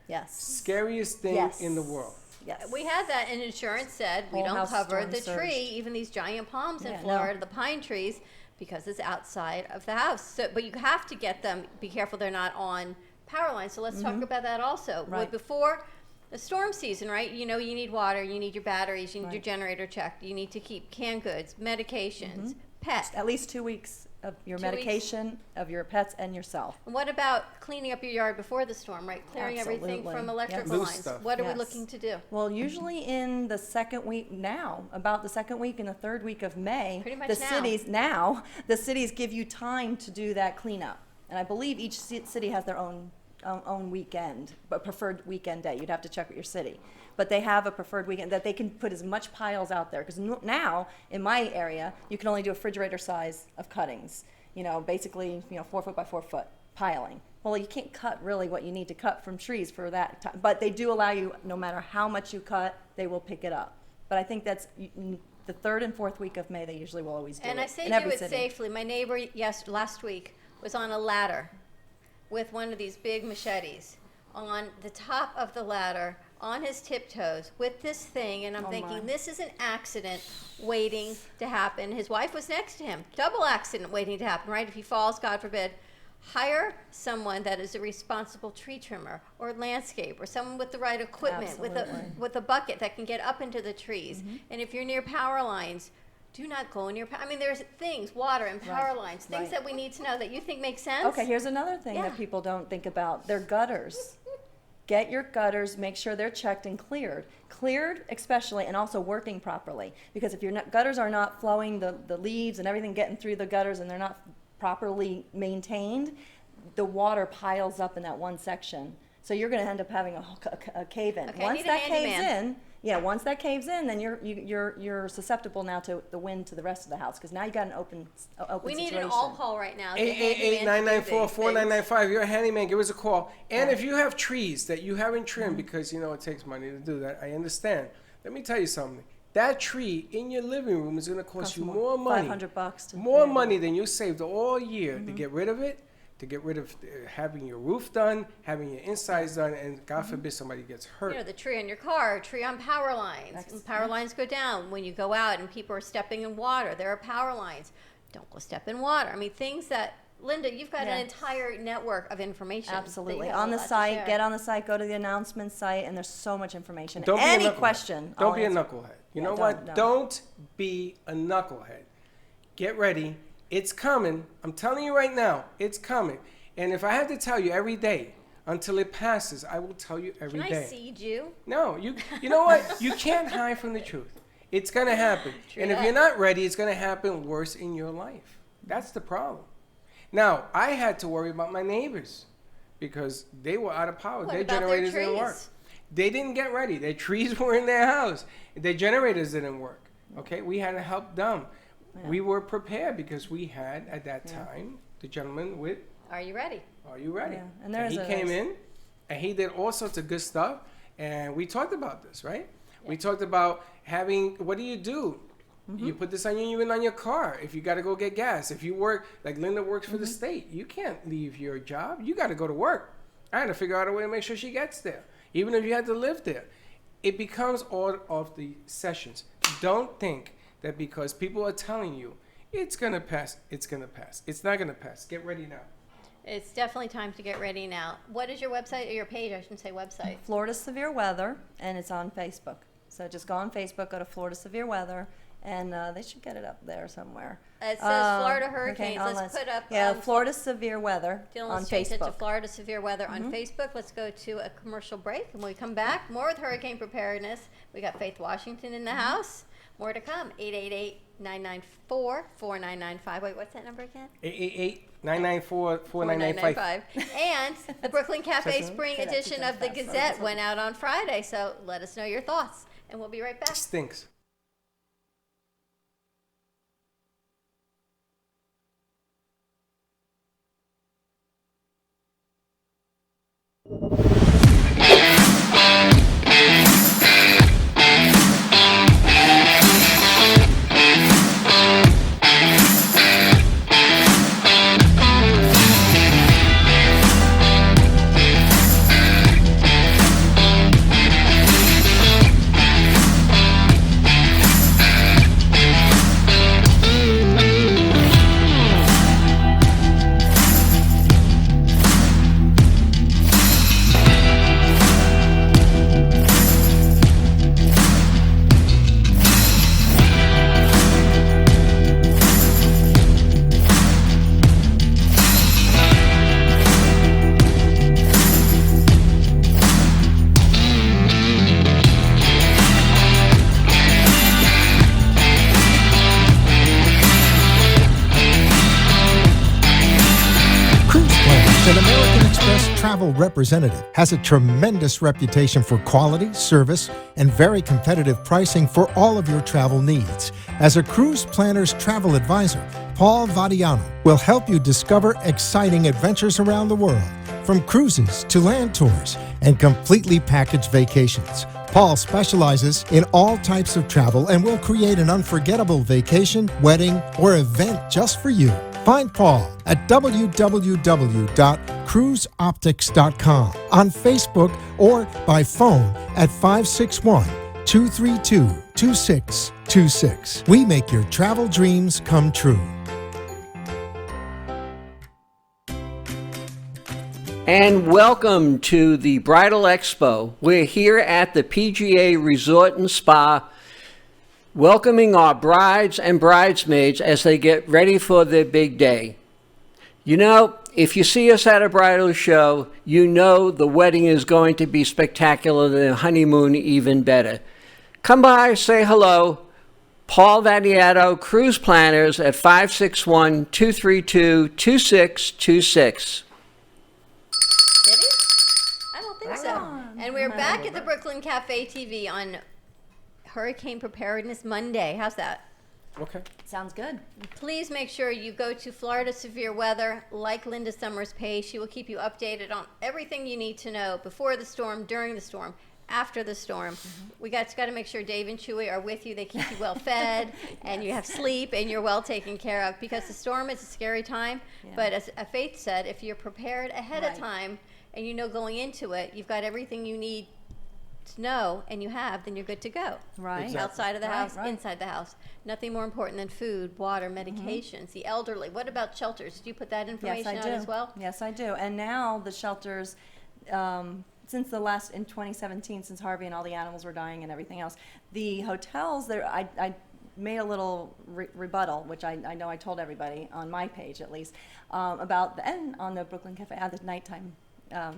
Yes. Scariest thing Yes. in the world. Yes. We had that, and insurance said we Whole don't house cover storm the tree, surged. even these giant palms in Yeah, no. Florida, the pine trees, because it's outside of the house. So, but you have to get them. Be careful they're not on power lines. So let's talk about that also. Right. Before the storm season, right? You need water, you need your batteries, you need your Right. generator checked, you need to keep canned goods, medications, pets. At least 2 weeks of your 2 weeks. medication, of your pets, and yourself. And what about cleaning up your yard before the storm, right? Clearing everything Absolutely. from Yes. electrical Loose lines. stuff. What are we Yes. looking to do? Well, usually in the second week now, about the second week and the third week of May, Pretty much the cities give you time to do that cleanup. And I believe each city has their own weekend, but preferred weekend day. You'd have to check with your city. But they have a preferred weekend that they can put as much piles out there. Because now, in my area, you can only do a refrigerator size of cuttings. Basically, 4 foot by 4 foot piling. Well, you can't cut really what you need to cut from trees for that time. But they do allow you, no matter how much you cut, they will pick it up. But I think that's the third and fourth week of May, they usually will always do And it. I say in do every it city. safely. My neighbor last week was on a ladder with one of these big machetes on the top of the ladder on his tiptoes with this thing, and I'm Oh, thinking my. this is an accident waiting to happen. His wife was next to him. Double accident waiting to happen, right? If he falls, God forbid. Hire someone that is a responsible tree trimmer or landscape, or someone with the right equipment, Absolutely. with a bucket that can get up into the trees. And if you're near power lines, do not go near. I mean, there's things, water and power Right, lines, things right. that we need to know that you think make sense. Okay, here's another thing Yeah. that people don't think about. Their gutters. Get your gutters, make sure they're checked and cleared. Cleared especially, and also working properly. Because if your gutters are not flowing, the leaves and everything getting through the gutters, and they're not properly maintained, the water piles up in that one section. So you're going to end up having a cave-in. Okay, I Once need a that caves handyman. in, once that caves in, then you're susceptible now to the wind to the rest of the house, because now you got an open We need situation. an all call right now. Get handyman to do 888-994-4995. You're a handyman. Give us a call. And if you have trees that you haven't trimmed because it takes money to do that, I understand. Let me tell you something. That tree in your living room is going to cost you more money. $500 to More yeah. money than you saved all year to get rid of it, to get rid of having your roof done, having your insides done, and God forbid somebody gets hurt. the tree on your car, tree on power lines. When power lines go down, when you go out and people are stepping in water, there are power lines. Don't go step in water. I mean, things that, Linda, you've got an Yeah. entire network of information. that you Absolutely. have a On the lot to site, share. get on the site, go to the announcement site, and there's so much information. Don't be a Any knucklehead. question. Don't I'll be a answer. knucklehead. You Yeah, know don't- what? no. Don't be a knucklehead. Get ready. It's coming. I'm telling you right now, it's coming. And if I have to tell you every day until it passes, I will tell you every Can day. I seed you? No, you know what? You can't hide from the truth. It's going to happen. True And if that. you're not ready, it's going to happen worse in your life. That's the problem. Now, I had to worry about my neighbors because they were out of power. What Their about their generators didn't work. trees? They didn't get ready. Their trees were in their house. Their generators didn't work. Okay, we had to help them. We were prepared because we had, at that time, the gentleman with Are you ready? Are You Ready? Yeah, and there's he a- came in and he did all sorts of good stuff. And we talked about this, right? We talked about having, what do? You put this on you, even on your car. If you got to go get gas, if you work, like Linda works for the state, you can't leave your job. You got to go to work. I had to figure out a way to make sure she gets there, even if you had to live there. It becomes all of the sessions. Don't think that because people are telling you it's going to pass, it's going to pass. It's not going to pass. Get ready now. It's definitely time to get ready now. What is your website or your page? I shouldn't say website. Florida Severe Weather, and it's on Facebook. So just go on Facebook, go to Florida Severe Weather, and they should get it up there somewhere. It says Florida Hurricanes. on Let's this. put up Florida severe weather Dylan, on let's change it to Facebook. Florida severe weather on Facebook. Let's go to a commercial break, and when we come back, more with hurricane preparedness. We got Faith Washington in the house. More to come. 888-994-4995. Wait, what's that number again? 888-994-4995. And the Brooklyn Cafe Just Spring say that edition 2 times of the fast. Gazette went out on Friday, so let us know your thoughts, and we'll be right back. Stinks. An American Express travel representative has a tremendous reputation for quality, service, and very competitive pricing for all of your travel needs. As a cruise planner's travel advisor, Paul Vadiano will help you discover exciting adventures around the world, from cruises to land tours and completely packaged vacations. Paul specializes in all types of travel and will create an unforgettable vacation, wedding, or event just for you. Find Paul at www.cruiseoptics.com, on Facebook, or by phone at 561-232-2626. We make your travel dreams come true. And welcome to the Bridal Expo. We're here at the PGA Resort and Spa, welcoming our brides and bridesmaids as they get ready for their big day. You know, if you see us at a bridal show, you know the wedding is going to be spectacular, the honeymoon even better. Come by, say hello. Paul Vadiano, Cruise Planners at 561-232-2626. Did he? I don't think so. And we're back at the Brooklyn Cafe TV on Hurricane Preparedness Monday. How's that? Okay. Sounds good. Please make sure you go to Florida Severe Weather, like Linda Summers' page. She will keep you updated on everything you need to know before the storm, during the storm, after the storm. We got to make sure Dave and Chewy are with you. They keep you well fed, and you have sleep, and you're well taken care of, because the storm is a scary time. Yeah. But as Faith said, if you're prepared ahead of Right. time and you know going into it, you've got everything you need to know, and you have, then you're good to go. Right. Exactly. Outside of the Right, house, right. inside the house. Nothing more important than food, water, medications, the elderly. What about shelters? Do you put that information Yes, out I do. as well? Yes, I do. And now the shelters, since in 2017, since Harvey and all the animals were dying and everything else, the hotels, I made a little rebuttal, which I know I told everybody on my page at least, about and on the Brooklyn Cafe at the nighttime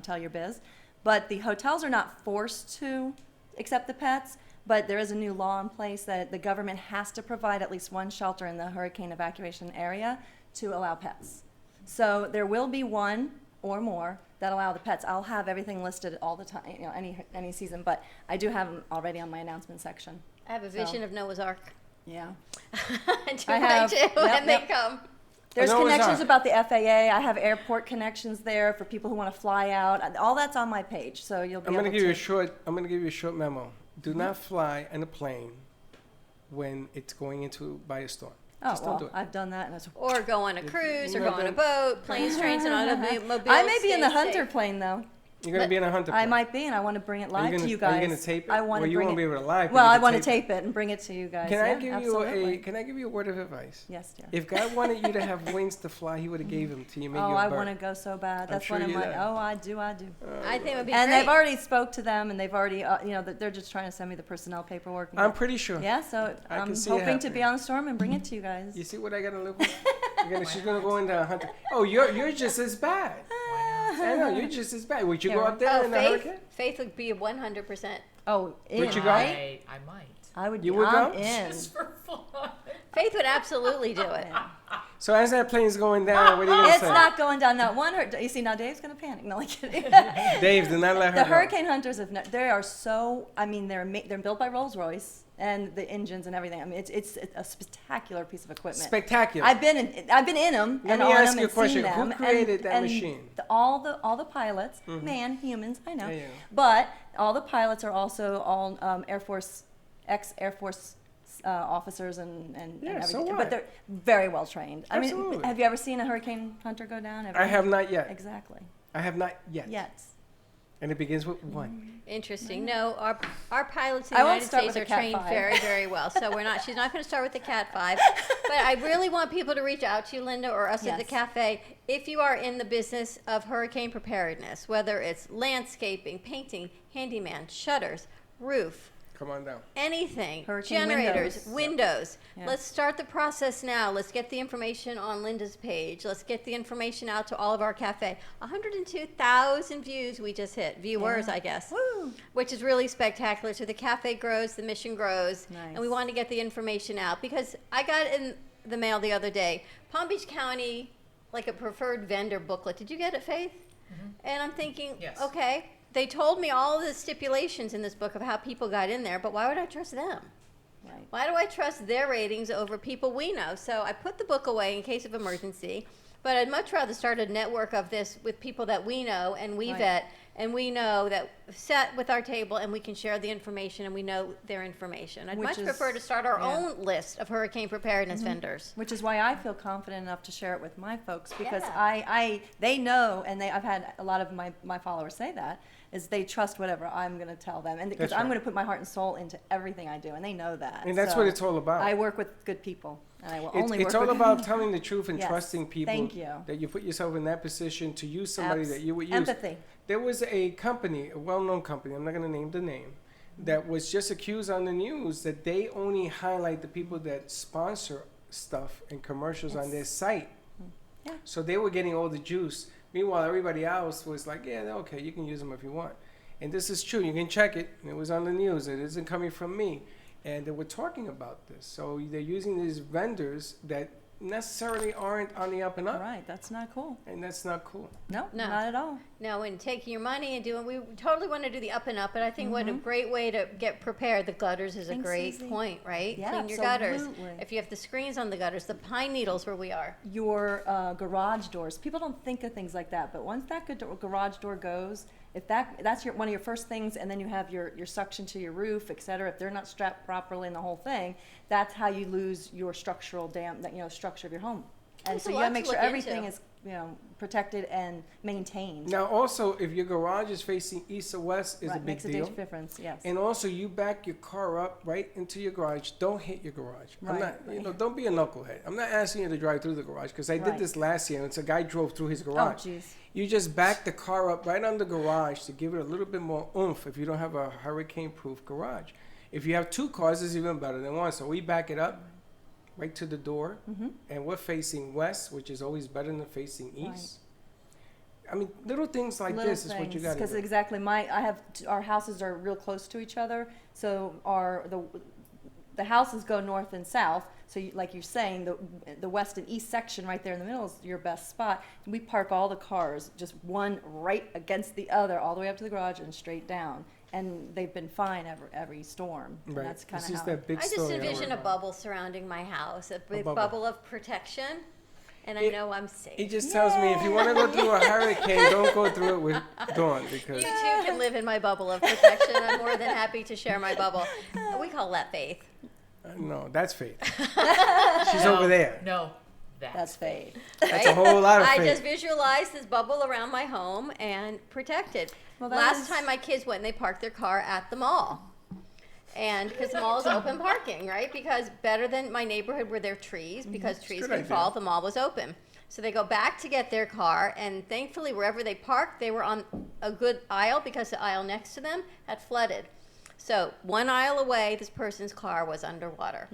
Tell Your Biz. But the hotels are not forced to accept the pets, but there is a new law in place that the government has to provide at least one shelter in the hurricane evacuation area to allow pets. So there will be one or more that allow the pets. I'll have everything listed all the time, you know, any season, but I do have them already on my announcement section. I have a vision of Noah's Ark. Yeah. And I have. Yep, and they yep. come. There's Noah's connections Ark. about the FAA. I have airport connections there for people who want to fly out. All that's on my page, so you'll be I'm able gonna to. give you a short. I'm gonna give you a short memo. Do not fly in a plane when it's going into by a storm. Oh, Just don't do well, it. I've done that, and it's. Or go on a cruise, or You go know, on a then- boat, planes, trains, and automobiles. I may be in the Stay Hunter safe. plane though. You're gonna But be in a hunter. I plane. might be, and I want to bring it live gonna- to you are guys. you gonna tape it? I want Well, to you bring won't it. be able to live, but Well, you I can want to tape tape it and bring it to you guys. Can I Yeah, give absolutely. you Can I give you a word of advice? Yes, dear. If God wanted you to have wings to fly, He would have gave them to you. Made Oh, you a I bird. want to go so bad. That's sure one of you my. do. Oh, I do. I think it would be And great. they've already spoke to them, and they've already, they're just trying to send me the personnel paperwork. I'm pretty sure. Yeah, so I can I'm see it hoping to be happening. on the storm and bring it to you guys. You see what I gotta look for? She's gonna go into a hunter. Oh, you're just as bad. I know you're just as bad. Would you go Yeah. up there Oh, in a Faith, hurricane? Faith would be 100%. Oh, Would you in, go? right? I might. I would. You would I'm go? in. Just for fun. Faith would absolutely do it. So as that plane's going down, what are you gonna It's say? not going down. Not one. You see, now Dave's gonna panic. No, like kidding. Dave, do not let her The go. Hurricane Hunters they are so. I mean, they're built by Rolls Royce and the engines and everything. I mean, it's a spectacular piece of equipment. Spectacular. I've been in them Let and me on ask them you a and question. seen Who them. created that and machine? All the pilots, humans. I know, Yeah, yeah. but all the pilots are also all ex-Air Force officers and Yeah, everything. so what? But they're very well trained. I mean, Absolutely. have you ever seen a Hurricane Hunter go down? I have not yet. Exactly. I have not yet. Yes. And it begins with one. Interesting. No, our pilots in the I won't United start States with are the Cat trained 5. very, very well. So she's not going to start with the Cat 5. But I really want people to reach out to you, Linda, or us at the Yes. cafe, if you are in the business of hurricane preparedness, whether it's landscaping, painting, handyman, shutters, roof, Come on down. anything, Hurricane generators, windows. Yeah. Let's start the process now. Let's get the information on Linda's page. Let's get the information out to all of our cafe. 102,000 views we just hit, viewers, Yeah. I guess, Woo! which is really spectacular. So the cafe grows, the mission grows, and we Nice. want to get the information out because I got in the mail the other day, Palm Beach County, like a preferred vendor booklet. Did you get it, Faith? And I'm thinking, Yes. okay, they told me all the stipulations in this book of how people got in there, but why would I trust them? Right. Why do I trust their ratings over people we know? So I put the book away in case of emergency, but I'd much rather start a network of this with people that we know and we Right. vet and we know that sat with our table and we can share the information and we know their information. I'd Which much is- prefer to start our yeah. own list of hurricane preparedness vendors. Which is why I feel confident enough to share it with my folks because Yeah. they know, and I've had a lot of my followers say that, is they trust whatever I'm going to tell them. And because That's I'm right. going to put my heart and soul into everything I do, and they know that. And that's what it's all about. I work with good people, and I will It's, only it's work all with about telling the truth and Yes. trusting people. Thank you. That you put yourself in that position to use somebody that you would use. Empathy. There was a company, a well-known company, I'm not going to name the name, that was just accused on the news that they only highlight the people that sponsor stuff and commercials on their site. Yeah. So they were getting all the juice. Meanwhile, everybody else was like, yeah, okay, you can use them if you want. And this is true. You can check it. It was on the news. It isn't coming from me. And they were talking about this. So they're using these vendors that necessarily aren't on the up and up. Right, that's not cool. And that's not cool. No, No. not at all. No, and taking your money and doing, we totally want to do the up and up, but I think what a great way to get prepared. The gutters is a Thanks, great Susie. point, right? Yeah, Clean your gutters. absolutely. If you have the screens on the gutters, the pine needles where we are. Your garage doors. People don't think of things like that, but once that garage door goes, if that's one of your first things, and then you have your suction to your roof, et cetera, if they're not strapped properly in the whole thing, that's how you lose your structural structure of your home. And There's so a you lot gotta to make sure look everything into. is protected and maintained. Now, also, if your garage is facing east or west, is Right, a big makes deal. a big difference. Yes. And also, you back your car up right into your garage. Don't hit your garage. I'm Right, not, right. don't be a knucklehead. I'm not asking you to drive through the garage because I did Right. this last year, and it's a guy drove through his Oh, garage. jeez. You just back the car up right on the garage to give it a little bit more oomph if you don't have a hurricane-proof garage. If you have two cars, it's even better than one. So we back it up right to the door, and we're facing west, which is always better than facing east. I mean, little things like this is what you got to Because do. exactly, our houses are real close to each other, so the houses go north and south. So, like you're saying, the west and east section right there in the middle is your best spot. We park all the cars, just one right against the other, all the way up to the garage and straight down. And they've been fine every storm. And Right. that's kind It's of just how. that big I just story. I envision a worry about. bubble surrounding my house, a big bubble. bubble of protection, and I It- know I'm safe. He just tells me if you want to go through a hurricane, don't go through it with Dawn because You too can live in my bubble of protection. I'm more than happy to share my bubble. We call that faith. no, that's faith. She's over there. No, That's faith. That's a whole lot of I faith. just visualize this bubble around my home and protect it. Well, that Last is- time my kids went, they parked their car at the mall. And because the mall is open parking, right? Because better than my neighborhood where there are trees, because trees good can idea. fall, the mall was open. So they go back to get their car, and thankfully, wherever they parked, they were on a good aisle because the aisle next to them had flooded. So 1 aisle away, this person's car was underwater.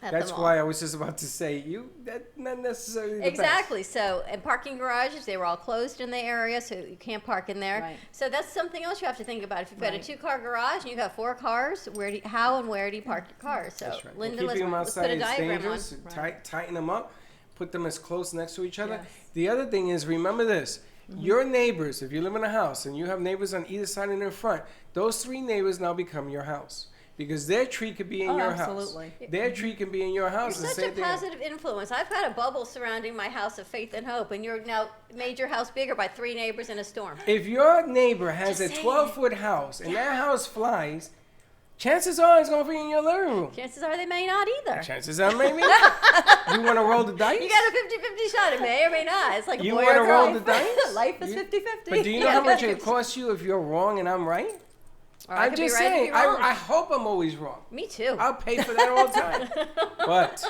At That's the mall. why I was just about to say that's not necessarily the best. Exactly. So, and parking garages, they were all closed in the area, so you can't park in there. Right. So that's something else you have to think about. If you've got a Right. 2-car garage and you have 4 cars, how and where do you park your cars? So, That's right. Linda, Keeping them let's put outside a is diagram on. dangerous. Tighten them up. Put them as close next to each other. Yes. The other thing is, remember this. Your neighbors, if you live in a house and you have neighbors on either side and in front, those 3 neighbors now become your house. Because their tree could be in Oh, your absolutely. house. Their tree can be in your house. You're and such a same thing. positive influence. I've had a bubble surrounding my house of faith and hope, and you're now made your house bigger by 3 neighbors in a storm. If your neighbor has Just a saying. 12-foot house and that house flies, chances are it's going to be in your living room. Chances are they may not either. Chances are maybe not. You want to roll the dice? You got a 50-50 shot. It may or may not. It's like You a boy wanna or roll girl. the dice? Life is You- 50-50. But do you know Yeah, how much it 50-50. costs you if you're wrong and I'm right? Or I I'm could be just right, I could saying. be wrong. I hope I'm always wrong. Me too. I'll pay for that all the time. But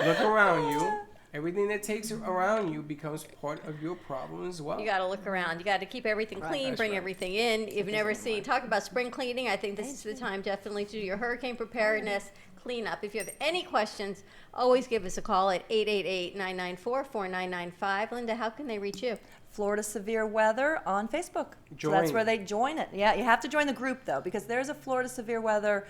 look around you. Everything that takes around you becomes part of your problem as well. You got to look around. You got to keep everything clean, That's bring right. everything in. You've never seen, talk about spring cleaning. I think this is the time definitely to do your hurricane preparedness cleanup. If you have any questions, always give us a call at 888-994-4995. Linda, how can they reach you? Florida Severe Weather on Facebook. So Join. that's where they join it. Yeah, you have to join the group though, because there's a Florida Severe Weather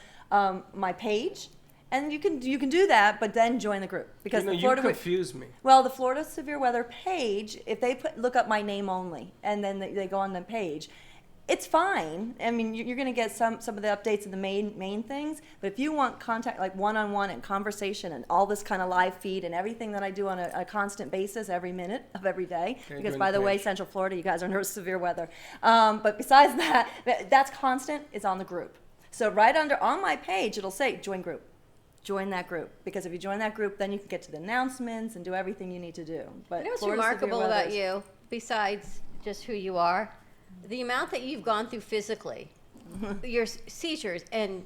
my page, and you can do that, but then join the group because You know, the you Florida confuse me. well, the Florida Severe Weather page, if they look up my name only, and then they go on the page, it's fine. I mean, you're going to get some of the updates and the main things. But if you want contact, like one-on-one and conversation and all this kind of live feed and everything that I do on a constant basis every minute of every day, Okay, because join by the the way, page. Central Florida, you guys are under severe weather. But besides that, that's constant. It's on the group. So right on my page, it'll say join group. Join that group, because if you join that group, then you can get to the announcements and do everything you need to do. But You know what's Florida Severe remarkable Weather about is- you, besides just who you are? The amount that you've gone through physically, your seizures and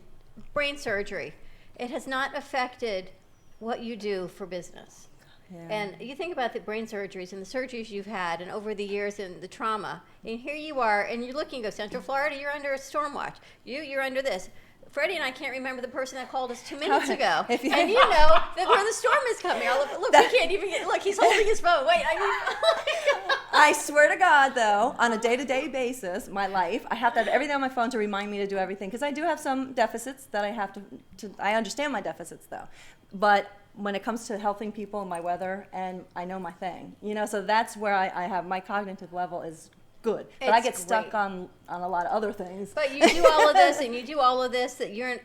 brain surgery, it has not affected what you do for business. Yeah. And you think about the brain surgeries and the surgeries you've had and over the years and the trauma. And here you are, and you're looking, go Central Florida, you're under a storm watch. You're under this. Freddie and I can't remember the person that called us 2 minutes ago. If you- And you know that where the storm is coming. Look, we can't even get, look, he's holding his phone. Wait, I swear to God, though, on a day-to-day basis, my life, I have to have everything on my phone to remind me to do everything, because I do have some deficits that I have to. I understand my deficits, though, but when it comes to helping people in my weather, and I know my thing, so that's where I have my cognitive level is good, but I It's get stuck great. on a lot of other things. But you do all of this, and you do all of this that you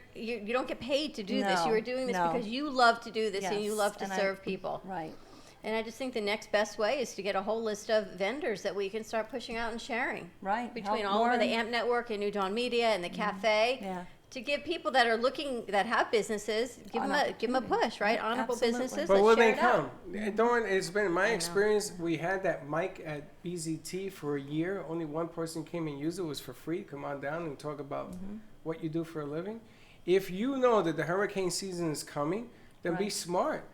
don't get paid to do this. No, You are doing this no. because you love to do this and you Yes, love to and serve people. Right. And I just think the next best way is to get a whole list of vendors that we can start pushing out and sharing. Right. Between Help all over more. the AMP network and New Dawn Media and the cafe. Yeah. To give people that are looking, that have businesses, give them a push, right? Honorable Absolutely. businesses. But let's will share they it out. come? Dawn, it's been my experience. We had that mic at BZT for a year. Only one person came and used it. It was for free. Come on down and talk about what you do for a living. If you know that the hurricane season is coming, then be Right. smart.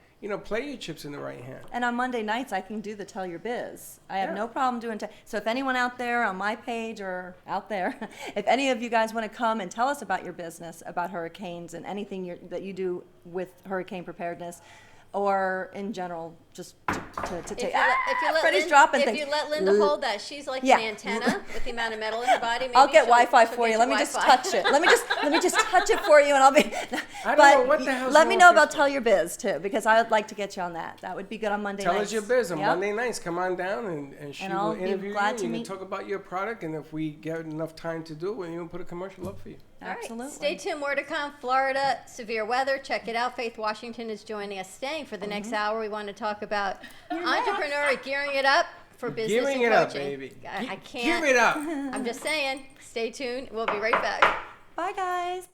Play your chips in the right hand. And on Monday nights, I can do the Tell Your Biz. I have Yeah. no problem doing. So if anyone out there on my page or out there, if any of you guys want to come and tell us about your business, about hurricanes and anything that you do with hurricane preparedness, or in general, just to take. Freddie's dropping if things. you let Linda hold that, she's like Yeah. an antenna with the amount of metal in her body. Maybe I'll get she'll Wi-Fi get for you. Let me just Wi-Fi. touch it. Let me just touch it for you, and I'll be. I don't But know what the hell's let me wrong know with about Facebook. Tell Your Biz too, because I would like to get you on that. That would be good on Monday Tell nights. us your biz on Yep. Monday nights. Come on down and she I'll will be interview you. glad And to you can meet- talk about your product. And if we get enough time to do it, we'll even put a commercial up for you. All right, Absolutely. stay tuned. More to come. Florida, severe weather. Check it out. Faith Washington is joining us. Staying for the next hour. We want to talk about entrepreneur gearing it up for business Gearing and it up, coaching. baby. I can't. Give it up. I'm just saying. Stay tuned. We'll be right back. Bye, guys.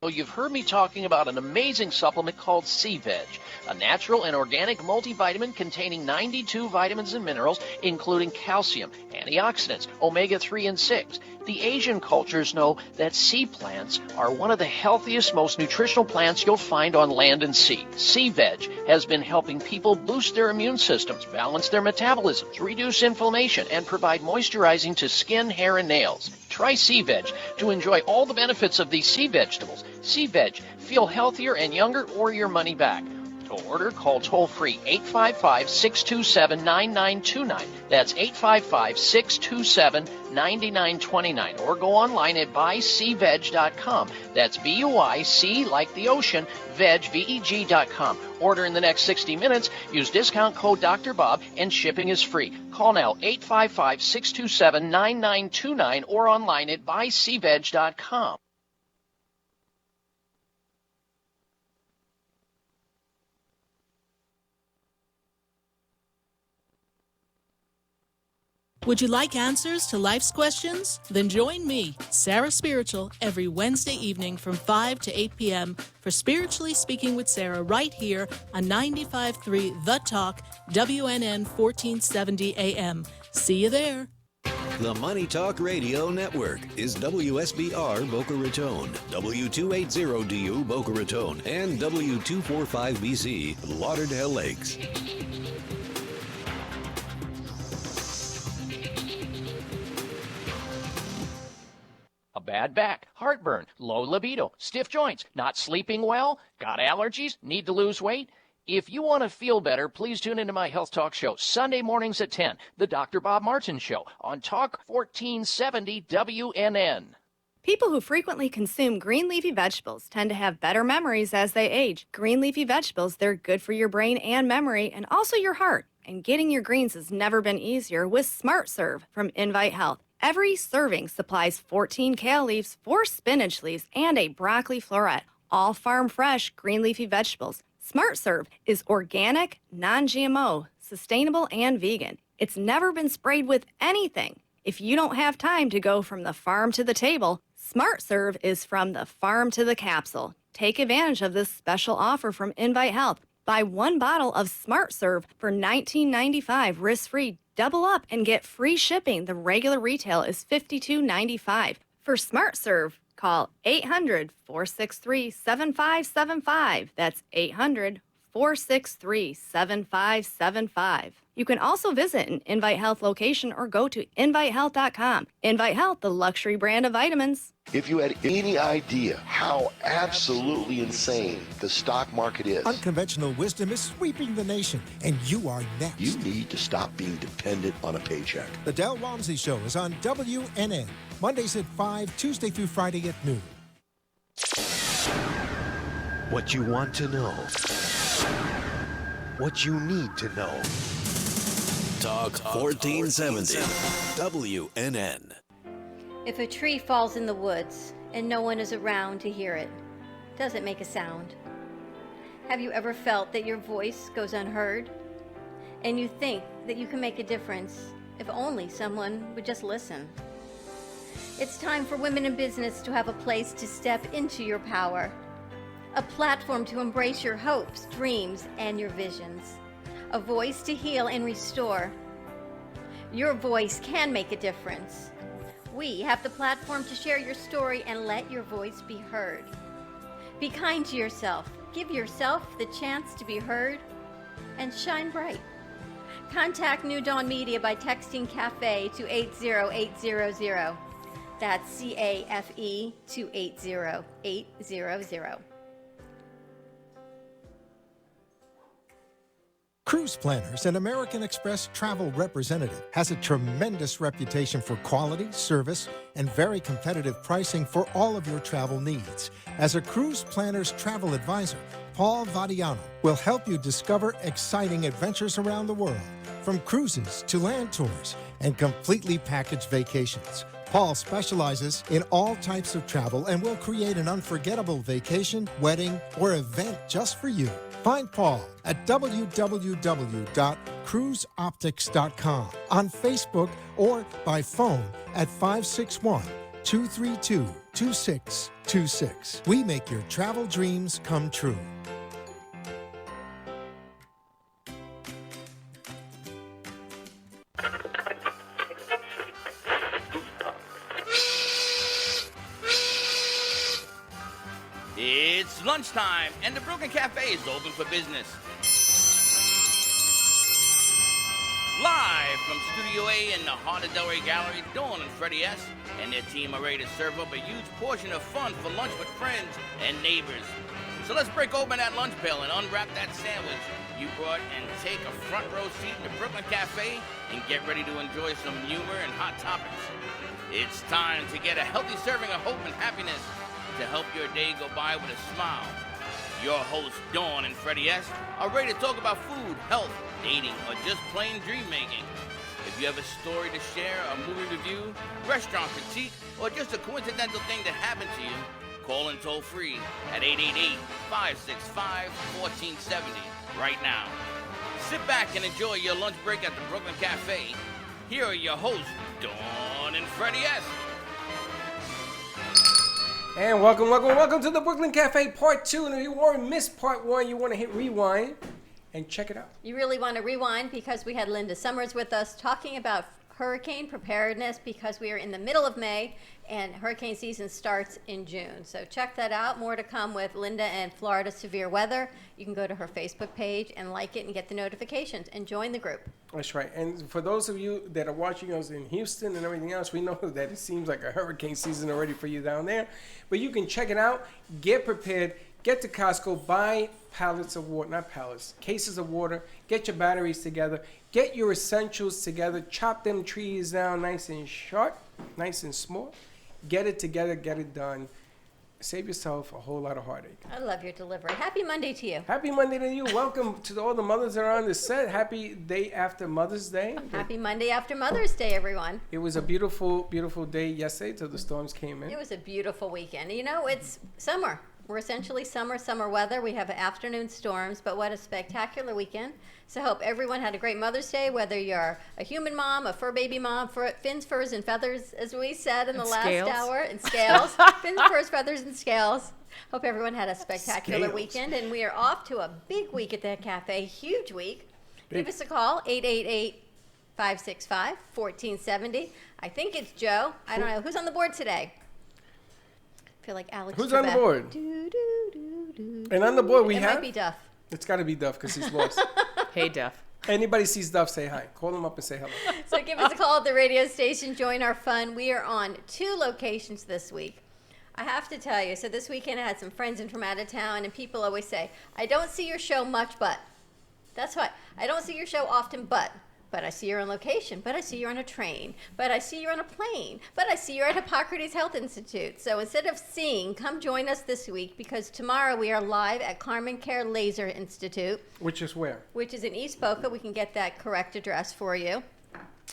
Well, you've heard me talking about an amazing supplement called C-Veg, a natural and organic multivitamin containing 92 vitamins and minerals, including calcium, antioxidants, omega-3 and 6. The Asian cultures know that sea plants are one of the healthiest, most nutritional plants you'll find on land and sea. C-Veg has been helping people boost their immune systems, balance their metabolisms, reduce inflammation, and provide moisturizing to skin, hair, and nails. Try C-Veg to enjoy all the benefits of these sea vegetables. C-Veg, feel healthier and younger or your money back. To order, call toll-free 855-627-9929. That's 855-627-9929. Or go online at buycveg.com. That's B-U-I-C like the ocean, veg, V-E-G.com. Order in the next 60 minutes. Use discount code Dr. Bob, and shipping is free. Call now 855-627-9929 or online at buycveg.com. Would you like answers to life's questions? Then join me, Sarah Spiritual, every Wednesday evening from 5 to 8 p.m. for Spiritually Speaking with Sarah right here on 95.3 The Talk, WNN 1470 AM. See you there. The Money Talk Radio Network is WSBR Boca Raton, W280DU Boca Raton, and W245BC Lauderdale Lakes. A bad back, heartburn, low libido, stiff joints, not sleeping well, got allergies, need to lose weight? If you want to feel better, please tune into my Health Talk show, Sunday mornings at 10, the Dr. Bob Martin Show, on Talk 1470 WNN. People who frequently consume green leafy vegetables tend to have better memories as they age. Green leafy vegetables, they're good for your brain and memory, and also your heart. And getting your greens has never been easier with Smart Serve from Invite Health. Every serving supplies 14 kale leaves, 4 spinach leaves, and a broccoli floret. All farm fresh green leafy vegetables. Smart Serve is organic, non-GMO, sustainable, and vegan. It's never been sprayed with anything. If you don't have time to go from the farm to the table, Smart Serve is from the farm to the capsule. Take advantage of this special offer from Invite Health. Buy 1 bottle of Smart Serve for $19.95 risk-free. Double up and get free shipping. The regular retail is $52.95. For Smart Serve, call 800-463-7575. That's 800-463-7575. You can also visit an Invite Health location or go to invitehealth.com. Invite Health, the luxury brand of vitamins. If you had any idea how absolutely insane the stock market is, Unconventional wisdom is sweeping the nation, and you are next. you need to stop being dependent on a paycheck. The Del Walmsley Show is on WNN, Mondays at 5, Tuesday through Friday at noon. What you want to know. What you need to know. Talk 1470 WNN. If a tree falls in the woods and no one is around to hear it, does it make a sound? Have you ever felt that your voice goes unheard? And you think that you can make a difference if only someone would just listen? It's time for women in business to have a place to step into your power, a platform to embrace your hopes, dreams, and your visions, a voice to heal and restore. Your voice can make a difference. We have the platform to share your story and let your voice be heard. Be kind to yourself. Give yourself the chance to be heard and shine bright. Contact New Dawn Media by texting CAFE to 80800. That's CAFE to 80800. Cruise Planners, an American Express travel representative, has a tremendous reputation for quality, service, and very competitive pricing for all of your travel needs. As a Cruise Planners travel advisor, Paul Vadiano will help you discover exciting adventures around the world, from cruises to land tours and completely packaged vacations. Paul specializes in all types of travel and will create an unforgettable vacation, wedding, or event just for you. Find Paul at www.cruiseoptics.com, on Facebook, or by phone at 561-232-2632. 2626. We make your travel dreams come true. It's lunchtime, and the Brooklyn Cafe is open for business. Live from Studio A in the heart of Delray Gallery, Dawn and Freddie S. and their team are ready to serve up a huge portion of fun for lunch with friends and neighbors. So let's break open that lunch pail and unwrap that sandwich you brought and take a front row seat in the Brooklyn Cafe and get ready to enjoy some humor and hot topics. It's time to get a healthy serving of hope and happiness to help your day go by with a smile. Your hosts, Dawn and Freddie S., are ready to talk about food, health, dating, or just plain dream making. If you have a story to share, a movie review, restaurant critique, or just a coincidental thing that happened to you, call in toll free at 888-565-1470 right now. Sit back and enjoy your lunch break at the Brooklyn Cafe. Here are your hosts, Dawn and Freddie S. And welcome to the Brooklyn Cafe Part 2. And if you want to miss Part 1, you want to hit rewind and check it out. You really want to rewind because we had Linda Summers with us talking about hurricane preparedness because we are in the middle of May and hurricane season starts in June. So check that out. More to come with Linda and Florida Severe Weather. You can go to her Facebook page and like it and get the notifications and join the group. That's right. And for those of you that are watching us in Houston and everything else, we know that it seems like a hurricane season already for you down there. But you can check it out, get prepared, get to Costco, buy pallets of water, not pallets, cases of water, get your batteries together, get your essentials together, chop them trees down nice and short, nice and small, get it together, get it done. Save yourself a whole lot of heartache. I love your delivery. Happy Monday to you. Happy Monday to you. Welcome to all the mothers that are on the set. Happy day after Mother's Day. Happy Monday after Mother's Day, everyone. It was a beautiful, beautiful day yesterday till the storms came in. It was a beautiful weekend. You know, it's summer. We're essentially summer weather. We have afternoon storms, but what a spectacular weekend. So I hope everyone had a great Mother's Day, whether you're a human mom, a fur baby mom, fins, furs, and feathers, as we said in the last hour, and scales. Fins, furs, feathers, and scales. Hope everyone had a spectacular weekend, and we are off to a big week at the cafe, huge week. Give us a call, 888-565-1470. I think it's Joe. I don't know. Who's on the board today? I feel like Alex Who's on the board? And on the board we have... It might be Duff. It's got to be Duff because he's lost. Hey, Duff. Anybody sees Duff, say hi. Call him up and say hello. So give us a call at the radio station. Join our fun. We are on 2 locations this week. I have to tell you, so this weekend I had some friends in from out of town, and people always say, I don't see your show much, but. That's why. I don't see your show often, but I see you're on location, but I see you're on a train, but I see you're on a plane, but I see you're at Hippocrates Health Institute. So instead of seeing, come join us this week because tomorrow we are live at Carmen Care Laser Institute. Which is where? Which is in East Boca. We can get that correct address for you.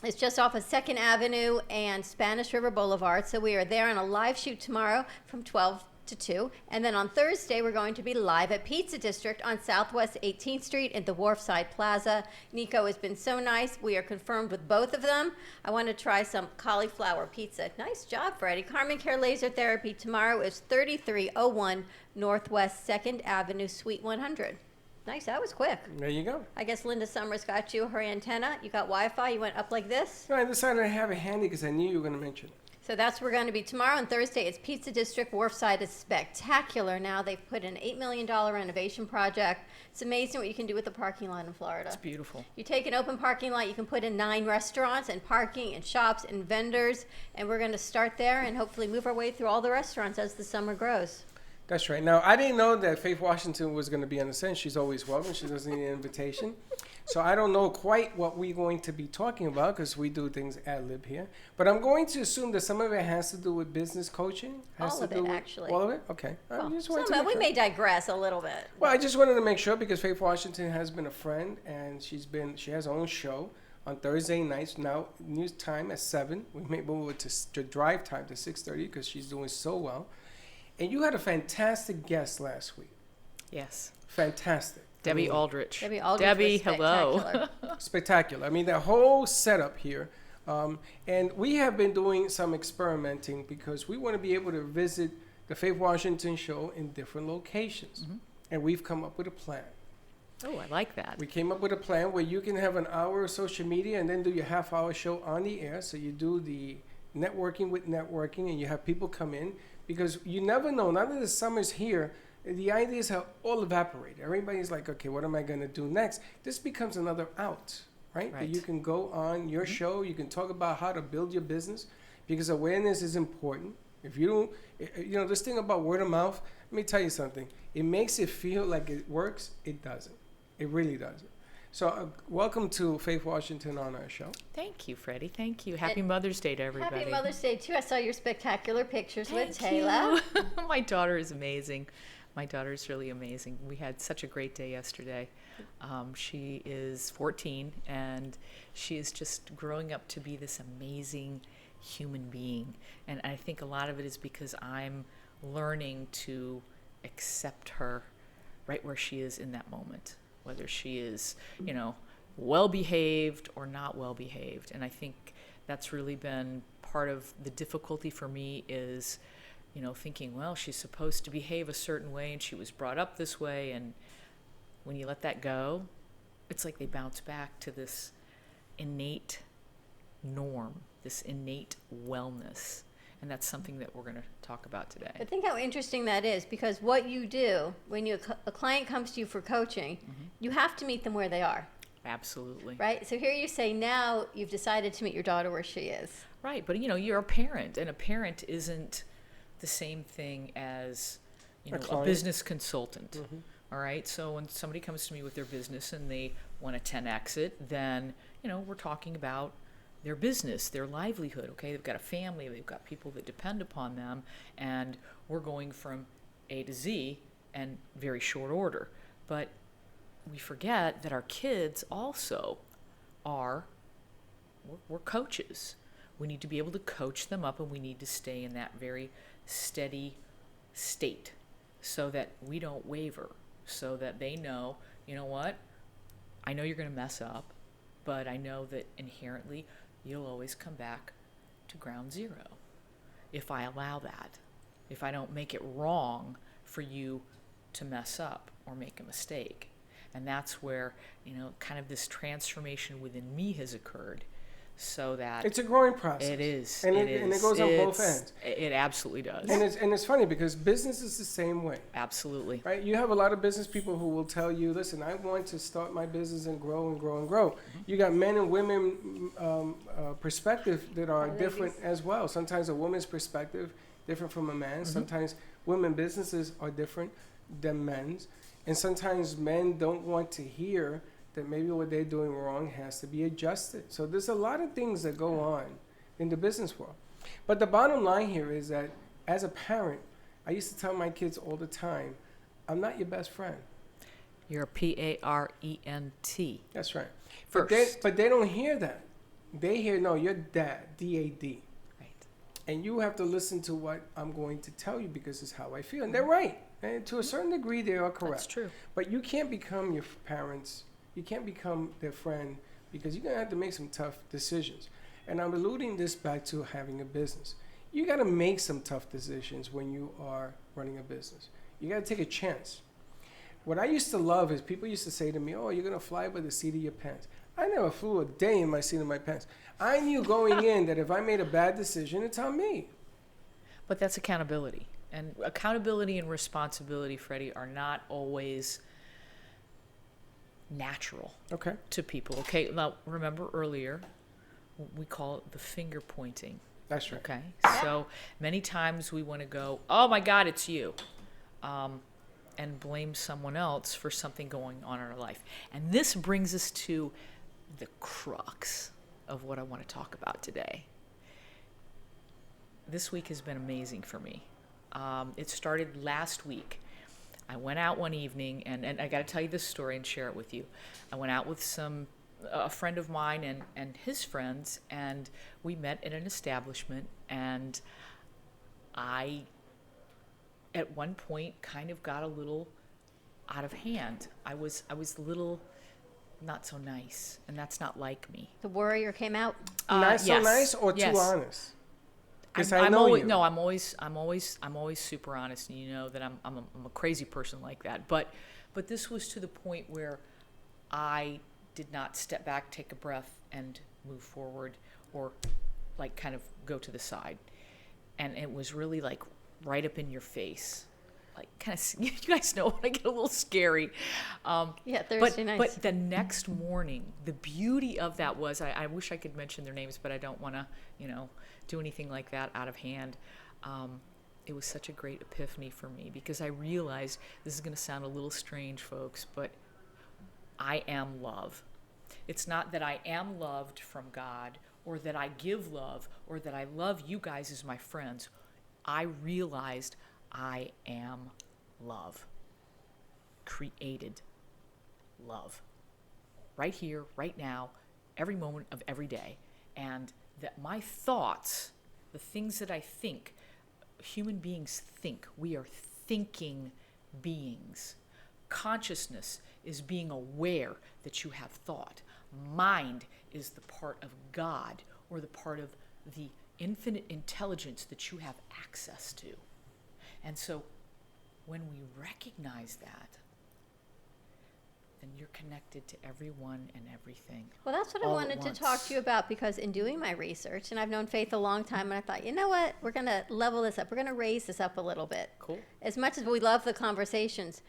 It's just off of 2nd Avenue and Spanish River Boulevard. So we are there on a live shoot tomorrow from 12 to 2. And then on Thursday, we're going to be live at Pizza District on Southwest 18th Street at the Wharfside Plaza. Nico has been so nice. We are confirmed with both of them. I want to try some cauliflower pizza. Nice job, Freddie. Carmen Care Laser Therapy tomorrow is 3301 Northwest 2nd Avenue, Suite 100. Nice, that was quick. There you go. I guess Linda Summers got you her antenna. You got Wi-Fi. You went up like this. No, I decided to have it handy because I knew you were going to mention it. So that's where we're going to be tomorrow and Thursday. It's Pizza District. Wharfside is spectacular now. They've put an $8 million renovation project. It's amazing what you can do with the parking lot in Florida. It's beautiful. You take an open parking lot, you can put in 9 restaurants and parking and shops and vendors. And we're going to start there and hopefully move our way through all the restaurants as the summer grows. That's right. Now, I didn't know that Faith Washington was going to be on the set. She's always welcome. She doesn't need an invitation. So I don't know quite what we're going to be talking about because we do things ad lib here. But I'm going to assume that some of it has to do with business coaching. All of it, actually. All of it? Okay. Well, we may digress a little bit. Well, I just wanted to make sure because Faith Washington has been a friend and she has her own show on Thursday nights. Now, news time at 7. We may move it to drive time to 6:30 because she's doing so well. And you had a fantastic guest last week. Yes. Fantastic. Debbie Aldrich. Debbie Aldrich. Debbie, hello. Spectacular. I mean, the whole setup here And we have been doing some experimenting because we want to be able to visit the Faith Washington show in different locations. And we've come up with a plan. Oh, I like that. We came up with a plan where you can have an hour of social media and then do your half-hour show on the air. So you do the networking with networking, and you have people come in, because you never know. Now that the summer's here, the ideas have all evaporated. Everybody's like, okay, what am I going to do next? This becomes another out, right? That you can go on your show. You can talk about how to build your business, because awareness is important. If you don't, you know, this thing about word of mouth, let me tell you something. It makes it feel like it works. It doesn't. It really doesn't. So welcome to Faith Washington on our show. Thank you, Freddie. Thank you. Happy Mother's Day to everybody. Happy Mother's Day, too. I saw your spectacular pictures with Thank Taylor. you. My daughter is amazing. My daughter is really amazing. We had such a great day yesterday. She is 14, and she is just growing up to be this amazing human being. And I think a lot of it is because I'm learning to accept her right where she is in that moment, whether she is, you know, well-behaved or not well-behaved. And I think that's really been part of the difficulty for me is, you know, thinking, well, she's supposed to behave a certain way and she was brought up this way. And when you let that go, it's like they bounce back to this innate norm, this innate wellness. And that's something that we're going to talk about today. But think how interesting that is, because what you do when a client comes to you for coaching, you have to meet them where they are. Absolutely. Right? So here you say now you've decided to meet your daughter where she is. Right. But, you know, you're a parent, and a parent isn't the same thing as, you know, a business consultant. All right. So when somebody comes to me with their business and they want a 10X it, then, you know, we're talking about their business, their livelihood, okay? They've got a family, they've got people that depend upon them, and we're going from A to Z in very short order. But we forget that our kids also we're coaches. We need to be able to coach them up, and we need to stay in that very steady state so that we don't waver, so that they know, you know what, I know you're going to mess up, but I know that inherently you'll always come back to ground zero if I allow that, if I don't make it wrong for you to mess up or make a mistake. And that's where, you know, kind of this transformation within me has occurred, so that it's a growing process. It is. And it goes on both ends. It absolutely does. And it's funny because business is the same way. Absolutely. Right? You have a lot of business people who will tell you, listen, I want to start my business and grow and grow and grow. You got men and women perspective that are different as well. Sometimes a woman's perspective different from a man's. Sometimes women businesses are different than men's. And sometimes men don't want to hear that maybe what they're doing wrong has to be adjusted. So there's a lot of things that go on in the business world. But the bottom line here is that as a parent, I used to tell my kids all the time, I'm not your best friend. You're a Parent. That's right. First. But they don't hear that. They hear, no, you're dad, D-A-D. Right. And you have to listen to what I'm going to tell you because it's how I feel. And they're right. And to a certain degree, they are correct. That's true. But you can't become your parents. You can't become their friend because you're going to have to make some tough decisions. And I'm alluding this back to having a business. You got to make some tough decisions when you are running a business. You got to take a chance. What I used to love is people used to say to me, oh, you're going to fly by the seat of your pants. I never flew a day in my seat of my pants. I knew going in that if I made a bad decision, it's on me. But that's accountability. And accountability and responsibility, Freddie, are not always natural to people. Okay, now remember earlier, we call it the finger pointing. That's right. Okay, so many times we want to go, oh my God, it's you, and blame someone else for something going on in our life. And this brings us to the crux of what I want to talk about today. This week has been amazing for me. It started last week. I went out one evening, and I got to tell you this story and share it with you. I went out with a friend of mine and his friends, and we met in an establishment, and I, at one point, kind of got a little out of hand. I was a little not so nice, and that's not like me. The worrier came out. Not so Yes. nice or Yes. too honest? Because I'm I know always, you. No, I'm always super honest, and you know that I'm a crazy person like that. But this was to the point where I did not step back, take a breath, and move forward, or like kind of go to the side. And it was really like right up in your face. Like kind of, you guys know when I get a little scary. Yeah, Thursday nights. But the next morning, the beauty of that was, I wish I could mention their names, but I don't want to, do anything like that out of hand. It was such a great epiphany for me because I realized, this is going to sound a little strange, folks, but I am love. It's not that I am loved from God or that I give love or that I love you guys as my friends. I realized I am love. Created love. Right here, right now, every moment of every day. And that my thoughts, the things that I think, human beings think. We are thinking beings. Consciousness is being aware that you have thought. Mind is the part of God or the part of the infinite intelligence that you have access to. And so when we recognize that, then you're connected to everyone and everything. Well, that's what I wanted to talk to you about, because in doing my research, and I've known Faith a long time, and I thought, you know what, we're going to level this up. We're going to raise this up a little bit. Cool. As much as we love the conversations,